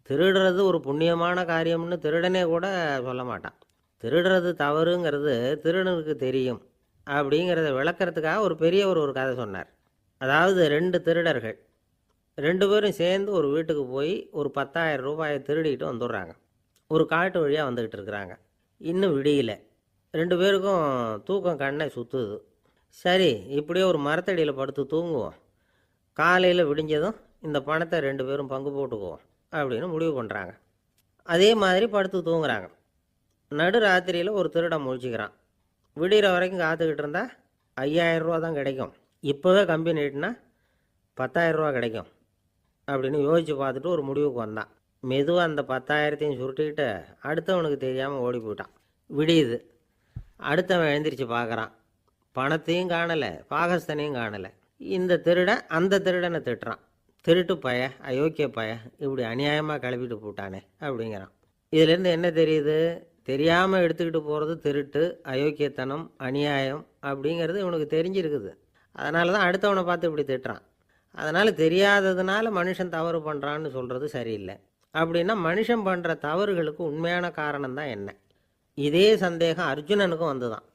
திருடுறது ஒரு புண்ணியமான காரியம்னு திருடனே கூட சொல்ல மாட்டான். திருடுறது தவறுங்கிறது திருடனுக்கு தெரியும் அப்படிங்கிறத விளக்கிறதுக்காக ஒரு பெரியவர் ஒரு கதை சொன்னார். அதாவது 2 திருடர்கள் 2 பேரும் சேர்ந்து ஒரு வீட்டுக்கு போய் ஒரு 10,000 ரூபாயை திருடிட்டு வந்துடுறாங்க. ஒரு காட்டு வழியாக வந்துக்கிட்டு இருக்கிறாங்க. இன்னும் விடியல. 2 பேருக்கும் தூக்கம் கண்ணை சுற்றுது. சரி, இப்படியே ஒரு மரத்தடியில் படுத்து தூங்குவோம், காலையில் விடிஞ்சதும் இந்த பணத்தை 2 பேரும் பங்கு போட்டுக்குவோம் அப்படின்னு முடிவு பண்ணுறாங்க. அதே மாதிரி படுத்து தூங்குறாங்க. நடு ராத்திரியில் ஒரு திருடன் முழிச்சிக்கிறான். விடிகிற வரைக்கும் காத்துக்கிட்டு இருந்தால் 5,000 ரூபா தான் கிடைக்கும், இப்போவே கம்பி நீட்டினா 10,000 ரூபா கிடைக்கும் அப்படின்னு யோசித்து பார்த்துட்டு ஒரு முடிவுக்கு வந்தான். மெதுவாக அந்த 10,000த்தையும் சுருட்டிக்கிட்டு அடுத்தவனுக்கு தெரியாமல் ஓடி போயிட்டான். விடியுது. அடுத்தவன் எழுந்திரிச்சு பார்க்குறான். பணத்தையும் காணலை, பாகஸ்தனையும் காணலை. இந்த திருடன் அந்த திருடனை திட்டுறான், திருட்டு பய, அயோக்கிய பய, இப்படி அநியாயமாக கிளப்பிட்டு போட்டானே அப்படிங்கிறான். இதிலேருந்து என்ன தெரியுது? தெரியாமல் எடுத்துக்கிட்டு போகிறது திருட்டு, அயோக்கியத்தனம், அநியாயம் அப்படிங்கிறது இவனுக்கு தெரிஞ்சிருக்குது. அதனால தான் அடுத்தவனை பார்த்து இப்படி திட்டுறான். அதனால் தெரியாததுனால மனுஷன் தவறு பண்ணுறான்னு சொல்கிறது சரியில்லை. அப்படின்னா மனுஷன் பண்ணுற தவறுகளுக்கு உண்மையான காரணம் தான் என்ன? இதே சந்தேகம் அர்ஜுனனுக்கும் வந்துதான்.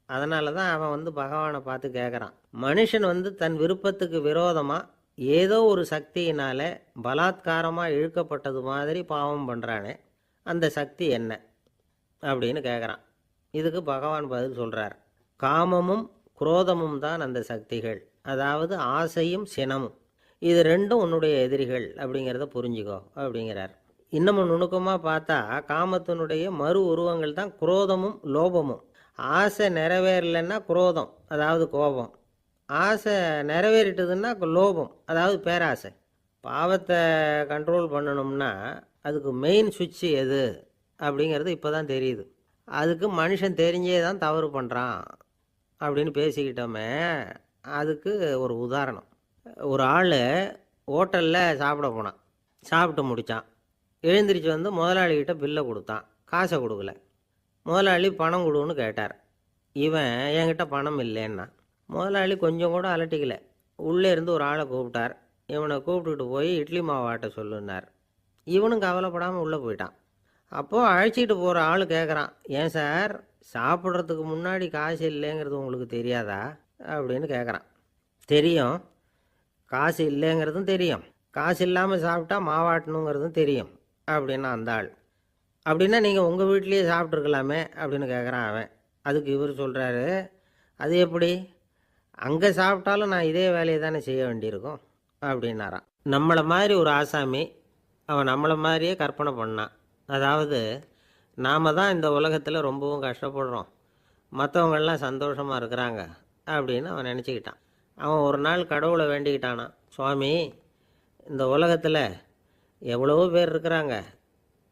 அதனால தான் அவன் பகவானை பார்த்து கேட்குறான், மனுஷன் தன் விருப்பத்துக்கு விரோதமாக ஏதோ ஒரு சக்தியினால் பலாத்காரமாக இழுக்கப்பட்டது மாதிரி பாவம் பண்ணுறானே, அந்த சக்தி என்ன அப்படின்னு கேட்குறான். இதுக்கு பகவான் பதில் சொல்கிறார், காமமும் குரோதமும் தான் அந்த சக்திகள், அதாவது ஆசையும் சினமும். இது 2ம் உன்னுடைய எதிரிகள் அப்படிங்கிறத புரிஞ்சுக்கோ அப்படிங்கிறார். இன்னமும் நுணுக்கமாக பார்த்தா காமத்தினுடைய மறு உருவங்கள் தான் குரோதமும் லோபமும். ஆசை நிறைவேறலைன்னா குரோதம், அதாவது கோபம். ஆசை நிறைவேறிட்டதுன்னா லோபம், அதாவது பேராசை. பாவத்தை கண்ட்ரோல் பண்ணணும்னா அதுக்கு மெயின் சுவிட்சு எது அப்படிங்கிறது இப்போ தான் தெரியுது. அதுக்கு மனுஷன் தெரிஞ்சே தான் தவறு பண்ணுறான் அப்படின்னு பேசிக்கிட்டோமே. அதுக்கு ஒரு உதாரணம். ஒரு ஆள் ஹோட்டலில் சாப்பிட போனான். சாப்பிட்டு முடித்தான். எழுந்திரிச்சு முதலாளிகிட்ட பில்லை கொடுத்தான். காசை கொடுக்கல. முதலாளி பணம் கொடுன்னு கேட்டார். இவன் என்கிட்ட பணம் இல்லைன்னா. முதலாளி கொஞ்சம் கூட அலட்டிக்கல. உள்ளே இருந்து ஒரு ஆளை கூப்பிட்டார். இவனை கூப்பிட்டுட்டு போய் இட்லி மாவு ஆட்ட சொல்லுன்னார். இவனும் கவலைப்படாமல் உள்ளே போயிட்டான். அப்போது அழைச்சிட்டு போகிற ஆள் கேட்குறான், ஏன் சார் சாப்பிட்றதுக்கு முன்னாடி காசு இல்லைங்கிறது உங்களுக்கு தெரியாதா அப்படின்னு கேட்குறான். தெரியும், காசு இல்லைங்கிறதும் தெரியும், காசு இல்லாமல் சாப்பிட்டா மாவாட்டணுங்கிறதும் தெரியும் அப்படின்னா அந்த ஆள். அப்படின்னா நீங்கள் உங்கள் வீட்லேயே சாப்பிட்ருக்கலாமே அப்படின்னு கேட்குறான் அவன். அதுக்கு இவர் சொல்கிறாரு, அது எப்படி, அங்கே சாப்பிட்டாலும் நான் இதே வேலையை தானே செய்ய வேண்டியிருக்கும் அப்படின்னாரான். நம்மளை மாதிரி ஒரு ஆசாமி அவன் நம்மளை மாதிரியே கற்பனை பண்ணான். அதாவது நாம் தான் இந்த உலகத்தில் ரொம்பவும் கஷ்டப்படுறோம், மற்றவங்கள்லாம் சந்தோஷமாக இருக்கிறாங்க அப்படின்னு அவன் நினச்சிக்கிட்டான். அவன் ஒரு நாள் கடவுளை வேண்டிக்கிட்டானான், சுவாமி இந்த உலகத்தில் எவ்வளவோ பேர் இருக்கிறாங்க,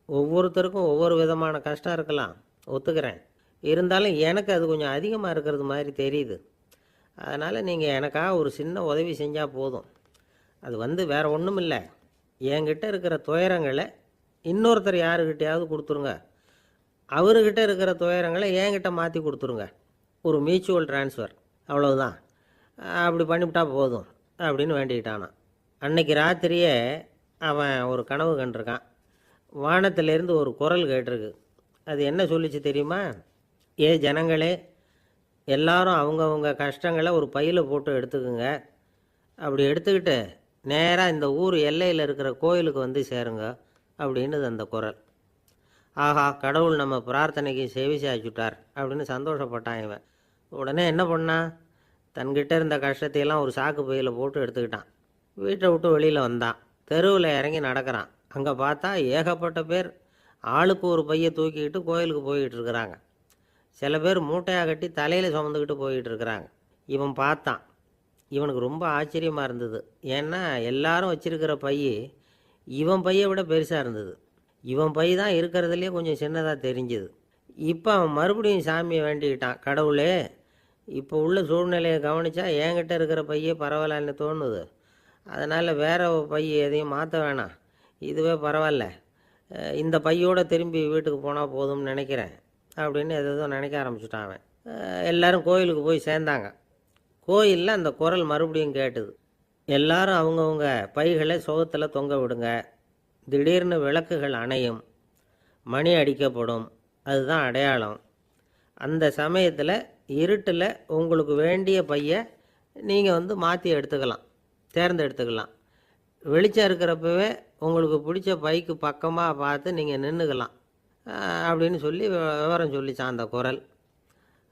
ஒவ்வொருத்தருக்கும் ஒவ்வொரு விதமான கஷ்டம் இருக்கலாம், ஒத்துக்கிறேன், இருந்தாலும் எனக்கு அது கொஞ்சம் அதிகமாக இருக்கிறது மாதிரி தெரியுது. அதனால் நீங்கள் எனக்காக ஒரு சின்ன உதவி செஞ்சால் போதும். அது வேறு ஒன்றும் இல்லை, என்கிட்ட இருக்கிற துயரங்களை இன்னொருத்தர் யாருக்கிட்டையாவது கொடுத்துருங்க, அவர்கிட்ட இருக்கிற துயரங்களை என்கிட்ட மாற்றி கொடுத்துருங்க, ஒரு மியூச்சுவல் ட்ரான்ஸ்ஃபர், அவ்வளவுதான், அப்படி பண்ணிவிட்டா போதும் அப்படின்னு வேண்டிக்கிட்டானான். அன்னைக்கு ராத்திரியே அவன் ஒரு கனவு கண்டிருக்கான். வானத்திலேருந்து ஒரு குரல் கேட்டிருக்கு. அது என்ன சொல்லிச்சு தெரியுமா? ஏ ஜனங்களே, எல்லாரும் அவங்கவுங்க கஷ்டங்களை ஒரு பையில் போட்டு எடுத்துக்குங்க, அப்படி எடுத்துக்கிட்டு நேராக இந்த ஊர் எல்லையில் இருக்கிற கோயிலுக்கு வந்து சேருங்க அப்படின்னுது அந்த குரல். ஆஹா, கடவுள் நம்ம பிரார்த்தனைக்கு செவி சாய்ச்சுட்டார் அப்படின்னு சந்தோஷப்பட்டான் இவன். உடனே என்ன பண்ணான், தன்கிட்ட இருந்த கஷ்டத்தையெல்லாம் ஒரு சாக்கு பையில் போட்டு எடுத்துக்கிட்டான். வீட்டை விட்டு வெளியில் வந்தான். தெருவில் இறங்கி நடக்கிறான். அங்கே பார்த்தா ஏகப்பட்ட பேர் ஆளுக்கு ஒரு பையை தூக்கிக்கிட்டு கோயிலுக்கு போய்கிட்டு இருக்கிறாங்க. சில பேர் மூட்டையாக கட்டி தலையில் சுமந்துக்கிட்டு போய்கிட்டு இருக்கிறாங்க. இவன் பார்த்தான். இவனுக்கு ரொம்ப ஆச்சரியமாக இருந்தது. ஏன்னா எல்லாரும் வச்சிருக்கிற பை இவன் பையை விட பெருசாக இருந்தது. இவன் பை தான் இருக்கிறதுலே கொஞ்சம் சின்னதாக தெரிஞ்சுது. இப்போ அவன் மறுபடியும் சாமியை வேண்டிக்கிட்டான், கடவுளே இப்போ உள்ள சூழ்நிலையை கவனித்தா என்கிட்ட இருக்கிற பையே பரவாயில்லன்னு தோணுது, அதனால் வேற பை எதையும் மாற்ற வேணாம், இதுவே பரவாயில்ல, இந்த பையோடு திரும்பி வீட்டுக்கு போனால் போதும்னு நினைக்கிறேன் அப்படின்னு எதோ நினைக்க ஆரம்பிச்சுட்டான் அவன். எல்லோரும் கோயிலுக்கு போய் சேர்ந்தாங்க. கோயிலில் அந்த குரல் மறுபடியும் கேட்டுது. எல்லாரும் அவங்கவுங்க பைகளை சுகத்தில் தொங்க விடுங்க, திடீர்னு விளக்குகள் அணையும், மணி அடிக்கப்படும், அதுதான் அடையாளம். அந்த சமயத்தில் இருட்டில் உங்களுக்கு வேண்டிய பையை நீங்கள் மாற்றி எடுத்துக்கலாம், தேர்ந்தெடுத்துக்கலாம். வெளிச்சம் இருக்கிறப்பவே உங்களுக்கு பிடிச்ச பைக்கு பக்கமாக பார்த்து நீங்கள் நின்றுக்கலாம் அப்படின்னு சொல்லி விவரம் சொல்லிச்சான் அந்த குரல்.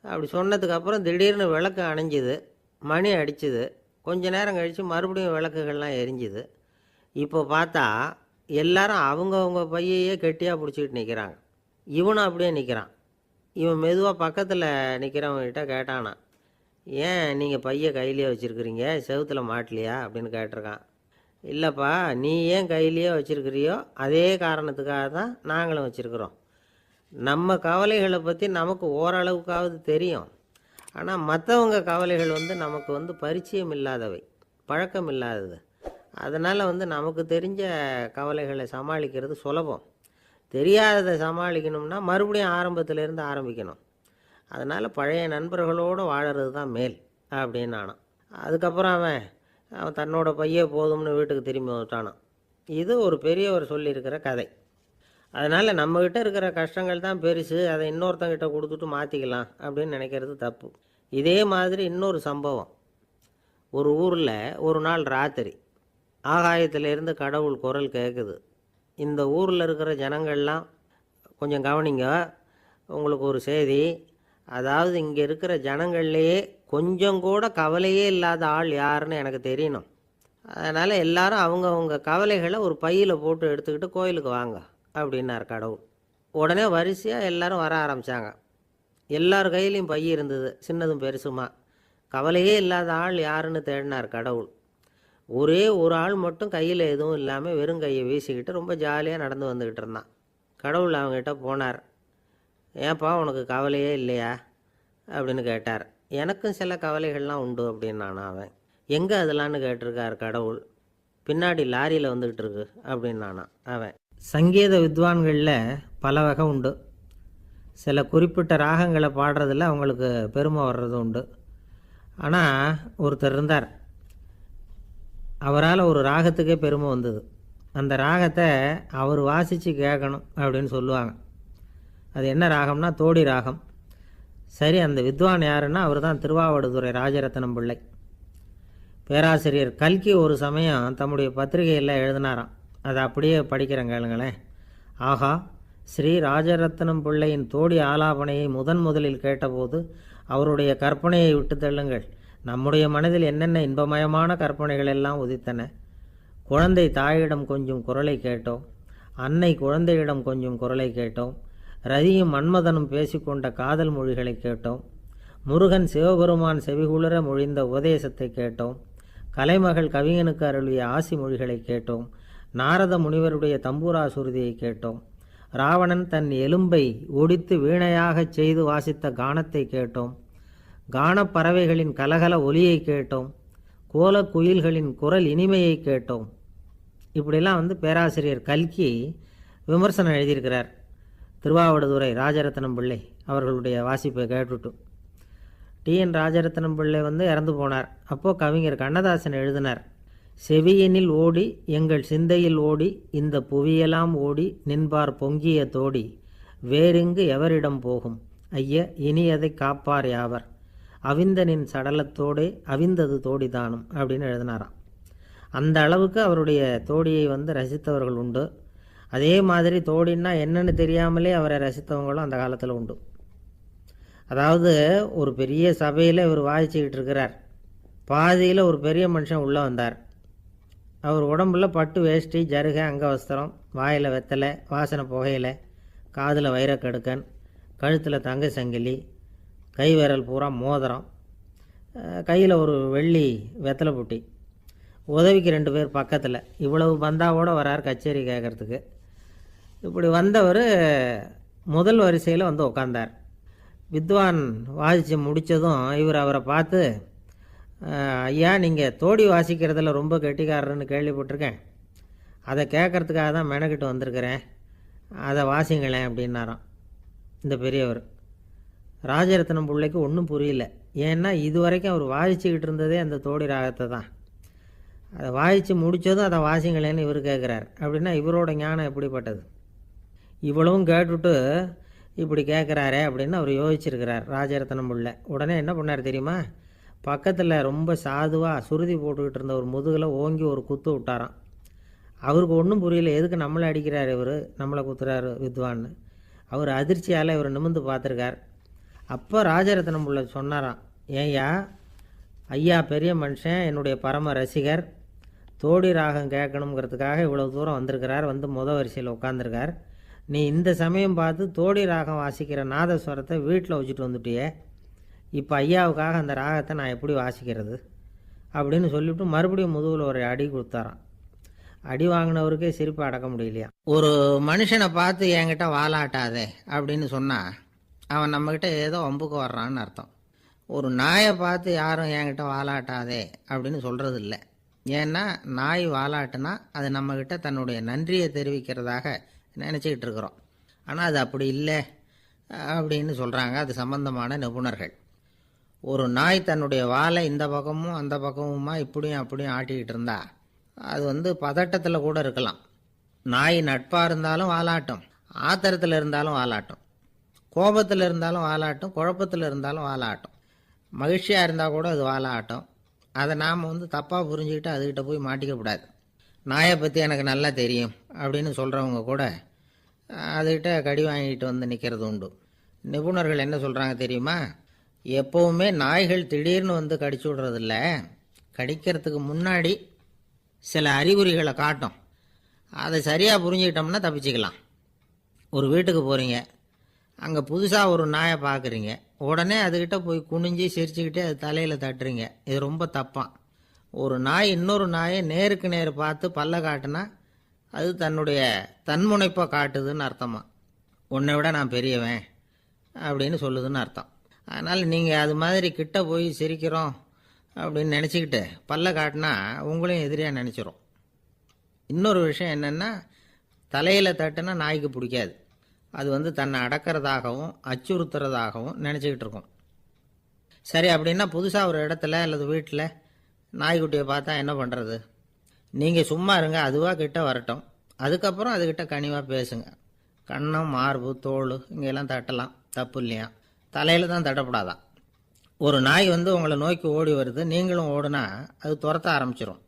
அப்படி சொன்னதுக்கப்புறம் திடீர்னு விளக்கு அணைஞ்சிது, மணி அடிச்சுது. கொஞ்ச நேரம் கழித்து மறுபடியும் விளக்குகள்லாம் எரிஞ்சுது. இப்போ பார்த்தா எல்லாரும் அவங்கவுங்க பையையே கெட்டியாக பிடிச்சிக்கிட்டு நிற்கிறாங்க. இவனும் அப்படியே நிற்கிறான். இவன் மெதுவாக பக்கத்தில் நிற்கிறவங்ககிட்ட கேட்டானா, ஏன் நீங்கள் பையை கையிலேயே வச்சுருக்கிறீங்க, செவுத்தில் மாட்டலையா அப்படின்னு கேட்டிருக்கான். இல்லைப்பா, நீ ஏன் கையிலேயே வச்சுருக்கிறியோ அதே காரணத்துக்காக தான் நாங்களும் வச்சுருக்குறோம். நம்ம கவலைகளை பற்றி நமக்கு ஓரளவுக்காவது தெரியும், ஆனால் மற்றவங்க கவலைகள் நமக்கு பரிச்சயம் இல்லாதவை, பழக்கம் இல்லாதது. அதனால் நமக்கு தெரிஞ்ச கவலைகளை சமாளிக்கிறது சுலபம். தெரியாததை சமாளிக்கணும்னா மறுபடியும் ஆரம்பத்திலேருந்து ஆரம்பிக்கணும். அதனால் பழைய நண்பர்களோடு வாழறது தான் மேல் அப்படின்னு நானான். அதுக்கப்புறம் அவன் தன்னோட பையே போதும்னு வீட்டுக்கு திரும்பி வந்துட்டானான். இது ஒரு பெரியவர் சொல்லியிருக்கிற கதை. அதனால் நம்மக்கிட்ட இருக்கிற கஷ்டங்கள் தான் பெருசு, அதை இன்னொருத்தங்கிட்ட கொடுத்துட்டு மாற்றிக்கலாம் அப்படின்னு நினைக்கிறது தப்பு. இதே மாதிரி இன்னொரு சம்பவம். ஒரு ஊரில் ஒரு நாள் ராத்திரி ஆகாயத்திலேருந்து கடவுள் குரல் கேட்குது. இந்த ஊரில் இருக்கிற ஜனங்கள்லாம் கொஞ்சம் கவனிங்க, உங்களுக்கு ஒரு செய்தி. அதாவது இங்கே இருக்கிற ஜனங்கள்லேயே கொஞ்சம் கூட கவலையே இல்லாத ஆள் யாருன்னு எனக்கு தெரியணும். அதனால் எல்லாரும் அவங்கவுங்க கவலைகளை ஒரு பையில் போட்டு எடுத்துக்கிட்டு கோயிலுக்கு வாங்க அப்படின்னார் கடவுள். உடனே வரிசையாக எல்லோரும் வர ஆரம்பித்தாங்க. எல்லார் கையிலையும் பை இருந்தது, சின்னதும் பெருசுமா. கவலையே இல்லாத ஆள் யாருன்னு தேடினார் கடவுள். ஒரே ஒரு ஆள் மட்டும் கையில் எதுவும் இல்லாமல் வெறும் கையை வீசிக்கிட்டு ரொம்ப ஜாலியாக நடந்து வந்துக்கிட்டு இருந்தான். கடவுள் அவங்ககிட்ட போனார். ஏன்ப்பா உனக்கு கவலையே இல்லையா அப்படின்னு கேட்டார். எனக்கும் சில கவலைகள்லாம் உண்டு அப்படின்னு அவன். எங்கே அதெல்லாம்னு கேட்டிருக்கார் கடவுள். பின்னாடி லாரியில் வந்துக்கிட்டு இருக்கு அப்படின்னு அவன். சங்கீத வித்வான்களில் பல வகை உண்டு. சில குறிப்பிட்ட ராகங்களை பாடுறதில் அவங்களுக்கு பெருமை வர்றது உண்டு. ஆனால் ஒருத்தர் இருந்தார், அவரால் ஒரு ராகத்துக்கே பெருமை வந்தது. அந்த ராகத்தை அவர் வாசித்து கேட்கணும் அப்படின்னு சொல்லுவாங்க. அது என்ன ராகம்னா தோடி ராகம். சரி, அந்த வித்வான் யாருன்னா அவர் தான் திருவாவடுதுறை ராஜரத்னம் பிள்ளை. பேராசிரியர் கல்கி ஒரு சமயம் தம்முடைய பத்திரிகையில் எழுதினாராம். அதை அப்படியே படிக்கிறேன் கேளுங்களேன். ஆகா, ஸ்ரீ ராஜரத்னம் பிள்ளையின் தோடி ஆலாபனையை முதலில் கேட்டபோது அவருடைய கற்பனையை விட்டு தள்ளுங்கள். நம்முடைய மனதில் என்னென்ன இன்பமயமான கற்பனைகள் எல்லாம் உதித்தன. குழந்தை தாயிடம் கொஞ்சம் குரலை கேட்டோம், அன்னை குழந்தையிடம் கொஞ்சம் குரலை கேட்டோம், ரதியும் மன்மதனும் பேசிக்கொண்ட காதல் மொழிகளை கேட்டோம், முருகன் சிவபெருமான் செவிகுளிர மொழிந்த உபதேசத்தை கேட்டோம், கலைமகள் கவிஞனுக்கு அருளிய ஆசி மொழிகளை கேட்டோம், நாரத முனிவருடைய தம்பூரா சுருதியை கேட்டோம், ராவணன் தன் எலும்பை ஒடித்து வீணையாகச் செய்து வாசித்த கானத்தை கேட்டோம், கானப்பறவைகளின் கலகல ஒலியை கேட்டோம், கோலக் குயில்களின் குரல் இனிமையை கேட்டோம். இப்படிலாம் பேராசிரியர் கல்கி விமர்சனம் எழுதியிருக்கிறார் திருவாவடுதுறை ராஜரத்னம் பிள்ளை அவர்களுடைய வாசிப்பை கேட்டுட்டு. டிஎன் ராஜரத்னம் பிள்ளை இறந்து போனார். அப்போது கவிஞர் கண்ணதாசன் எழுதினார், செவியனில் ஓடி எங்கள் சிந்தையில் ஓடி இந்த புவியெல்லாம் ஓடி நின்பார் பொங்கிய தோடி வேறெங்கு எவரிடம் போகும் ஐய இனி அதை காப்பார் யாவர் அவிந்தனின் சடலத்தோடே அவிந்தது தோடிதானும் அப்படின்னு எழுதினாராம். அந்த அளவுக்கு அவருடைய தோடியை ரசித்தவர்கள் உண்டு. அதே மாதிரி தோடின்னா என்னன்னு தெரியாமலே அவரை ரசித்தவங்களும் அந்த காலத்தில் உண்டு. அதாவது ஒரு பெரிய சபையில் இவர் வாதிச்சுக்கிட்டு இருக்கிறார். பாதியில் ஒரு பெரிய மனுஷன் உள்ளே வந்தார். அவர் உடம்புல பட்டு வேஷ்டி, ஜருகை, அங்கவஸ்திரம், வாயில் வெத்தலை, வாசனை புகையில, காதில் வைரக்கடுக்கன், கழுத்தில் தங்க சங்கிலி, கை விரல் பூரா மோதிரம், கையில் ஒரு வெள்ளி வெத்தலை புட்டி, உதவிக்கு 2 பேர் பக்கத்தில். இவ்வளவு பந்தாவோடு வரார் கச்சேரி கேட்குறதுக்கு. இப்படி வந்தவர் முதல் வரிசையில் உட்காந்தார். வித்வான் வாசித்து முடித்ததும் இவர் அவரை பார்த்து, ஐயா, நீங்கள் தோடி வாசிக்கிறதுல ரொம்ப கெட்டிக்காரர்னு கேள்விப்பட்டிருக்கேன், அதை கேட்குறதுக்காக தான் மெனக்கிட்டு வந்திருக்கிறேன், அதை வாசிங்களேன் அப்படின்னாராம் இந்த பெரியவர். ராஜரத்னம் பிள்ளைக்கு ஒன்றும் புரியல. ஏன்னா இது வரைக்கும் அவர் வாசிச்சுக்கிட்டு இருந்ததே அந்த தோடி ராகத்தை தான். அதை வாசித்து முடித்ததும் அதை வாசிங்களேன்னு இவர் கேட்குறார். அப்படின்னா இவரோட ஞானம் எப்படிப்பட்டது? இவ்வளவும் கேட்டுவிட்டு இப்படி கேட்குறாரே அப்படின்னு அவர் யோசிச்சிருக்கிறார் ராஜரத்னம் பிள்ளை. உடனே என்ன பண்ணார் தெரியுமா? பக்கத்தில் ரொம்ப சாதுவாக சுருதி போட்டுக்கிட்டு இருந்த ஒரு முதுகில் ஓங்கி ஒரு குத்து விட்டாராம். அவருக்கு ஒன்றும் புரியல, எதுக்கு நம்மளை அடிக்கிறார் இவர், நம்மளை குத்துறாரு வித்வான்னு. அவர் அதிர்ச்சியால் இவர் நிமிர்ந்து பார்த்துருக்கார். அப்போ ராஜரத்னம் பிள்ளை சொன்னாராம், ஏய்யா ஐயா பெரிய மனுஷன், என்னுடைய பரம ரசிகர், தோடி ராகம் கேட்கணுங்கிறதுக்காக இவ்வளோ தூரம் வந்திருக்கிறார், வரிசையில் உட்காந்துருக்கார். நீ இந்த சமயம் பார்த்து தோடி ராகம் வாசிக்கிற நாதஸ்வரத்தை வீட்டில் வச்சுட்டு வந்துட்டியே, இப்போ ஐயாவுக்காக அந்த ராகத்தை நான் எப்படி வாசிக்கிறது அப்படின்னு சொல்லிவிட்டு மறுபடியும் முதுகில் ஒரு அடி கொடுத்தாராம். அடி வாங்கினவருக்கே சிரிப்பு அடக்க முடியலையா. ஒரு மனுஷனை பார்த்து என்கிட்ட வாலாட்டாதே அப்படின்னு சொன்னால் அவன் நம்மக்கிட்ட ஏதோ வம்புக்கு வர்றான்னு அர்த்தம். ஒரு நாயை பார்த்து யாரும் என்கிட்ட வாலாட்டாதே அப்படின்னு சொல்கிறது இல்லை. ஏன்னா நாய் வாலாட்டுனா அது நம்மக்கிட்ட தன்னுடைய நன்றியை தெரிவிக்கிறதாக நினச்சிக்கிட்டு இருக்கிறோம். ஆனால் அது அப்படி இல்லை அப்படின்னு சொல்கிறாங்க அது சம்பந்தமான நிபுணர்கள். ஒரு நாய் தன்னுடைய வாலை இந்த பக்கமும் அந்த பக்கமுமா இப்படியும் அப்படியும் ஆட்டிக்கிட்டு இருந்தா அது பதட்டத்தில் கூட இருக்கலாம். நாய் நட்பாக இருந்தாலும் வாலாட்டும், ஆத்திரத்தில் இருந்தாலும் வாலாட்டும், கோபத்தில் இருந்தாலும் வாலாட்டும், குழப்பத்தில் இருந்தாலும் வாலாட்டும், மகிழ்ச்சியாக இருந்தால் கூட அது வாலாட்டும். அதை நாம் தப்பாக புரிஞ்சுக்கிட்டு அதுக்கிட்ட போய் மாட்டிக்கக்கூடாது. நாயை பற்றி எனக்கு நல்லா தெரியும் அப்படின்னு சொல்கிறவங்க கூட அதுக்கிட்ட கடி வாங்கிட்டு நிற்கிறது உண்டு. நிபுணர்கள் என்ன சொல்கிறாங்க தெரியுமா? எப்போவுமே நாய்கள் திடீர்னு கடிச்சு விடுறதில்ல, கடிக்கிறதுக்கு முன்னாடி சில அறிகுறிகளை காட்டும். அதை சரியாக புரிஞ்சுக்கிட்டோம்னா தப்பிச்சிக்கலாம். ஒரு வீட்டுக்கு போகிறீங்க, அங்கே புதுசாக ஒரு நாயை பார்க்குறீங்க, உடனே அதுக்கிட்ட போய் குனிஞ்சி சிரிச்சுக்கிட்டே அது தலையில் தட்டுறீங்க. இது ரொம்ப தப்பான். ஒரு நாய் இன்னொரு நாயை நேருக்கு நேர் பார்த்து பல்ல காட்டுனா அது தன்னுடைய தன்முனைப்பை காட்டுதுன்னு அர்த்தமா. உன்னை விட நான் பெரியவன் அப்படின்னு சொல்லுதுன்னு அர்த்தம். அதனால் நீங்கள் அது மாதிரி கிட்ட போய் சிரிக்கிறோம் அப்படின்னு நினச்சிக்கிட்டு பல்ல காட்டினா உங்களையும் எதிரியாக நினச்சிரும். இன்னொரு விஷயம் என்னென்னா, தலையில் தட்டுனா நாய்க்கு பிடிக்காது. அது தன்னை அடக்கிறதாகவும் அச்சுறுத்துறதாகவும் நினச்சிக்கிட்டு இருக்கும். சரி, அப்படின்னா புதுசாக ஒரு இடத்துல அல்லது வீட்டில் நாய்க்குட்டியை பார்த்தா என்ன பண்ணுறது? நீங்கள் சும்மா இருங்க, அதுவாக கிட்ட வரட்டும். அதுக்கப்புறம் அதுக்கிட்ட கனிவாக பேசுங்க. கன்னம், மார்பு, தோல் இங்கெல்லாம் தட்டலாம், தப்பு இல்லையா? தலையில் தான் தட்டப்படாதான். ஒரு நாய் வந்து உங்களை நோக்கி ஓடி வருது, நீங்களும் ஓடுனா அது துரத்த ஆரம்பிச்சிடும்.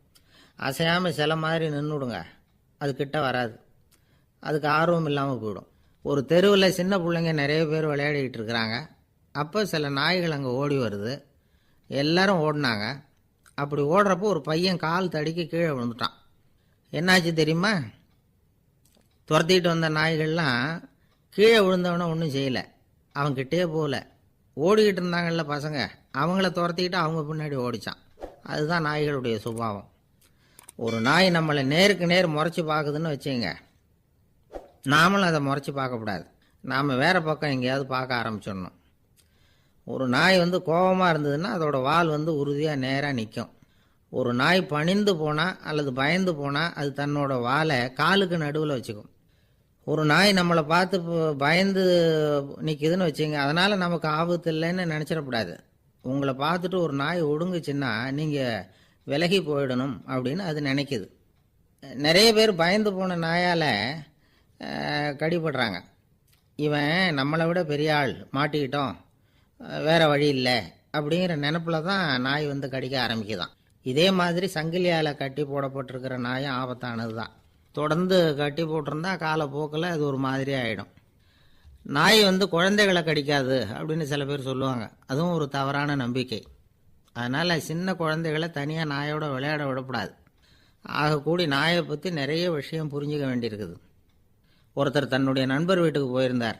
அசையாமல் சில மாதிரி நின்றுடுங்க, அது கிட்ட வராது. அதுக்கு ஆர்வம் இல்லாமல் போயிடும். ஒரு தெருவில் சின்ன பிள்ளைங்க நிறைய பேர் விளையாடிக்கிட்டு இருக்கிறாங்க. அப்போ சில நாய்கள் அங்கே ஓடி வருது. எல்லாரும் ஓடினாங்க. அப்படி ஓடுறப்போ ஒரு பையன் கால் தடிக்க கீழே விழுந்துட்டான். என்னாச்சு தெரியுமா? துரத்திக்கிட்டு வந்த நாய்கள்லாம் கீழே விழுந்தவனை ஒன்றும் செய்யலை, அவன்கிட்டே போகல. ஓடிக்கிட்டு இருந்தாங்கல்ல பசங்க, அவங்கள துரத்திக்கிட்டு அவங்க பின்னாடி ஓடிச்சான். அதுதான் நாய்களுடைய சுபாவம். ஒரு நாய் நம்மளை நேருக்கு நேர் முறைச்சி பார்க்குதுன்னு வச்சுங்க, நாமளும் அதை முறைச்சி பார்க்கக்கூடாது. நாம் வேறு பக்கம் எங்கேயாவது பார்க்க ஆரம்பிச்சிடணும். ஒரு நாய் வந்து கோபமாக இருந்ததுன்னா அதோட வால் வந்து உறுதியாக நேராக நிற்கும். ஒரு நாய் பணிந்து போனால் அல்லது பயந்து போனால் அது தன்னோட வாலை காலுக்கு நடுவில் வச்சுக்கும். ஒரு நாய் நம்மளை பார்த்து பயந்து நிற்கிதுன்னு வச்சுங்க, அதனால் நமக்கு ஆபத்து இல்லைன்னு நினச்சிடக்கூடாது. உங்களை பார்த்துட்டு ஒரு நாய் ஒடுங்குச்சுன்னா நீங்கள் விலகி போயிடணும் அப்படின்னு அது நினைக்குது. நிறைய பேர் பயந்து போன நாயால் கடிபடுறாங்க. இவன் நம்மளை விட பெரிய ஆள், மாட்டிக்கிட்டோம், வேறு வழி இல்லை அப்படிங்கிற நினப்பில் தான் நாய் வந்து கடிக்க ஆரம்பிக்குதான். இதே மாதிரி சங்கிலியால் கட்டி போடப்பட்டிருக்கிற நாயும் ஆபத்தானது தான். தொடர்ந்து கட்டி போட்டிருந்தா காலப்போக்கில் அது ஒரு மாதிரி ஆகிடும். நாய் வந்து குழந்தைகளை கடிக்காது அப்படின்னு சில பேர் சொல்லுவாங்க. அதுவும் ஒரு தவறான நம்பிக்கை. அதனால் சின்ன குழந்தைகளை தனியாக நாயோட விளையாட விடக்கூடாது. ஆகக்கூடி நாயை பற்றி நிறைய விஷயம் புரிஞ்சிக்க வேண்டியிருக்குது. ஒருத்தர் தன்னுடைய நண்பர் வீட்டுக்கு போயிருந்தார்.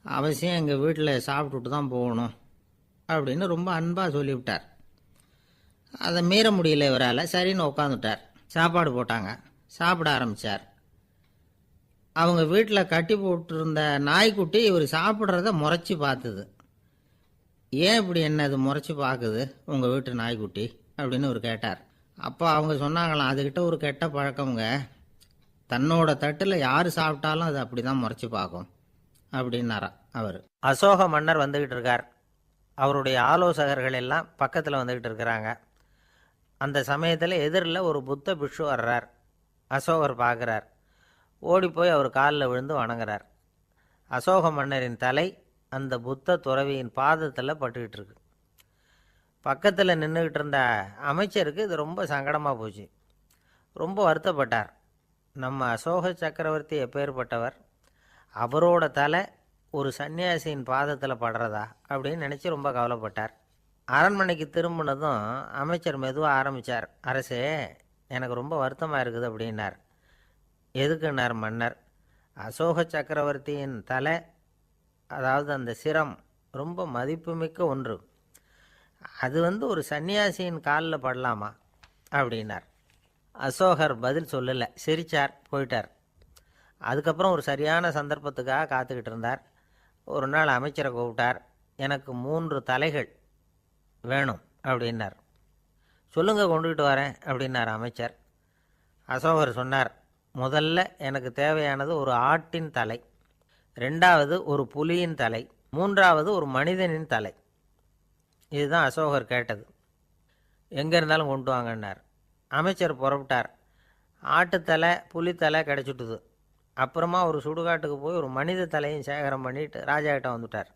அவசியம் எங்கள் வீட்டில் சாப்பிட்டுட்டு தான் போகணும் அப்படின்னு ரொம்ப அன்பாக சொல்லிவிட்டார். அதை மீற முடியல இவரால். சரின்னு உட்காந்துட்டார். சாப்பாடு போட்டாங்க, சாப்பிட ஆரம்பித்தார். அவங்க வீட்டில் கட்டி போட்டிருந்த நாய்க்குட்டி இவர் சாப்பிட்றத முறைச்சி பார்த்துது. ஏன் இப்படி என்ன அது முறைச்சி பார்க்குது உங்கள் வீட்டு நாய்க்குட்டி அப்படின்னு அவர் கேட்டார். அப்போ அவங்க சொன்னாங்களாம், அதுக்கிட்ட ஒரு கெட்ட பழக்கமுங்க, தன்னோட தட்டில் யார் சாப்பிட்டாலும் அது அப்படி தான் முறைச்சி பார்க்கும் அப்படின்னாரா அவர். அசோக மன்னர் வந்துக்கிட்டு இருக்கார். அவருடைய ஆலோசகர்கள் எல்லாம் பக்கத்தில் வந்துக்கிட்டு இருக்கிறாங்க. அந்த சமயத்தில் எதிரில் ஒரு புத்த பிக்ஷு வர்றார். அசோகர் பார்க்குறார். ஓடி போய் அவர் காலில் விழுந்து வணங்குறார். அசோக மன்னரின் தலை அந்த புத்த துறவியின் பாதத்தில் பட்டுக்கிட்டு இருக்கு. பக்கத்தில் நின்றுக்கிட்டு இருந்த அமைச்சருக்கு இது ரொம்ப சங்கடமாக போச்சு. ரொம்ப வருத்தப்பட்டார். நம்ம அசோக சக்கரவர்த்தி எப்பேற்பட்டவர், அவரோட தலை ஒரு சன்னியாசியின் பாதத்தில் படுறதா அப்படின்னு நினச்சி ரொம்ப கவலைப்பட்டார். அரண்மனைக்கு திரும்பினதும் அமைச்சர் மெதுவாக ஆரம்பித்தார். அரசே, எனக்கு ரொம்ப வருத்தமாக இருக்குது அப்படின்னார். எதுக்குன்னார் மன்னர். அசோக சக்கரவர்த்தியின் தலை, அதாவது அந்த சிரம், ரொம்ப மதிப்புமிக்க ஒன்று. அது வந்து ஒரு சன்னியாசியின் காலில் படலாமா அப்படின்னார். அசோகர் பதில் சொல்லலை, சிரித்தார், போயிட்டார். அதுக்கப்புறம் ஒரு சரியான சந்தர்ப்பத்துக்காக காத்துக்கிட்டு இருந்தார். ஒரு நாள் அமைச்சரை கூப்பிட்டார். எனக்கு 3 தலைகள் வேணும் அப்படின்னார். சொல்லுங்க, கொண்டுகிட்டு வரேன் அப்படின்னார் அமைச்சர். அசோகர் சொன்னார், முதல்ல எனக்கு தேவையானது ஒரு ஆட்டின் தலை, 2வது ஒரு புலியின் தலை, 3வது ஒரு மனிதனின் தலை. இதுதான் அசோகர் கேட்டது. எங்கே இருந்தாலும் கொண்டு வாங்கன்னார். அமைச்சர் புறப்பட்டார். ஆட்டுத்தலை, புலித்தலை கிடச்சிட்டுது. அப்புறமா ஒரு சுடுகாட்டுக்கு போய் ஒரு மனித தலையும் சேகரம் பண்ணிட்டு ராஜாக்கிட்ட வந்துட்டார்.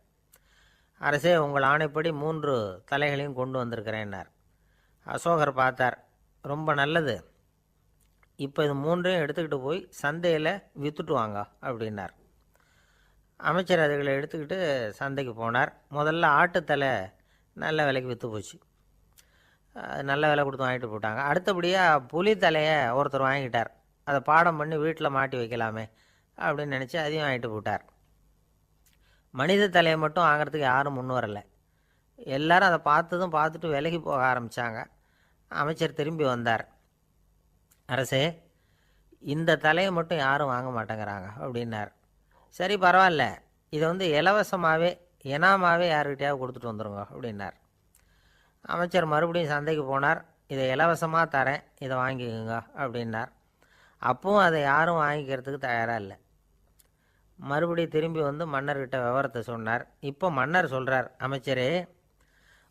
அரசே, உங்கள் ஆணைப்படி 3 தலைகளையும் கொண்டு வந்திருக்கிறேன்னார். அசோகர் பார்த்தார். ரொம்ப நல்லது, இப்போ இது 3ஐயும் எடுத்துக்கிட்டு போய் சந்தையில் விற்றுட்டு வாங்க அப்படின்னார். அமைச்சர் அதுகளை எடுத்துக்கிட்டு சந்தைக்கு போனார். முதல்ல ஆட்டுத்தலை நல்ல விலைக்கு விற்று போச்சு. நல்ல விலை கொடுத்து வாங்கிட்டு போட்டாங்க. அடுத்தபடியாக புலி தலையை ஒருத்தர் வாங்கிட்டார். அதை பாடம் பண்ணி வீட்டில் மாட்டி வைக்கலாமே அப்படின்னு நினச்சி அதையும் வாங்கிட்டு போட்டார். மனித தலையை மட்டும் வாங்கிறதுக்கு யாரும் முன் வரலை. எல்லாரும் அதை பார்த்துட்டு விலகி போக ஆரம்பித்தாங்க. அமைச்சர் திரும்பி வந்தார். அரசே, இந்த தலையை மட்டும் யாரும் வாங்க மாட்டேங்கிறாங்க அப்படின்னார். சரி, பரவாயில்ல, இதை வந்து இலவசமாகவே இனாமாவே யாருக்கிட்டையாவது கொடுத்துட்டு வந்துடுங்க அப்படின்னார். அமைச்சர் மறுபடியும் சந்தைக்கு போனார். இதை இலவசமாக தரேன், இதை வாங்கிக்கோங்க அப்படின்னார். அப்பவும் அதை யாரும் வாங்கிக்கிறதுக்கு தயாராக இல்லை. மறுபடியும் திரும்பி வந்து மன்னர்கிட்ட விவரத்தை சொன்னார். இப்போ மன்னர் சொல்கிறார், அமைச்சரே,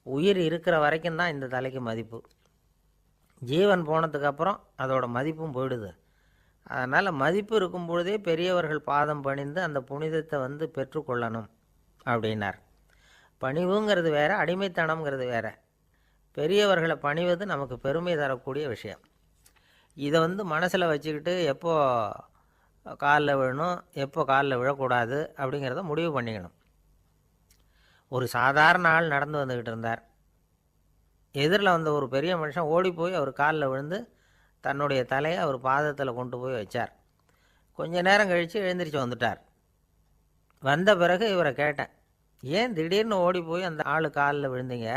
உயிர் இருக்கிற வரைக்கும் தான் இந்த தலைக்கு மதிப்பு. ஜீவன் போனதுக்கப்புறம் அதோட மதிப்பும் போயிடுது. அதனால் மதிப்பு இருக்கும் பொழுதே பெரியவர்கள் பாதம் பணிந்து அந்த புனிதத்தை வந்து பெற்றுக்கொள்ளணும் அப்படின்னார். பணிவுங்கிறது வேறு, அடிமைத்தனம்ங்கிறது வேறு. பெரியவர்களை பணிவது நமக்கு பெருமை தரக்கூடிய விஷயம். இதை வந்து மனசில் வச்சுக்கிட்டு எப்போ காலில் விழணும், எப்போ காலில் விழக்கூடாது அப்படிங்கிறத முடிவு பண்ணிக்கணும். ஒரு சாதாரண ஆள் நடந்து வந்துக்கிட்டு இருந்தார். எதிரில் வந்த ஒரு பெரிய மனுஷன் ஓடி போய் அவர் காலில் விழுந்து தன்னுடைய தலையை அவர் பாதத்தில் கொண்டு போய் வச்சார். கொஞ்ச நேரம் கழித்து எழுந்திரிச்சு வந்துட்டார். வந்த பிறகு இவரை கேட்டேன், ஏன் திடீர்னு ஓடி போய் அந்த ஆள் காலில் விழுந்தீங்க?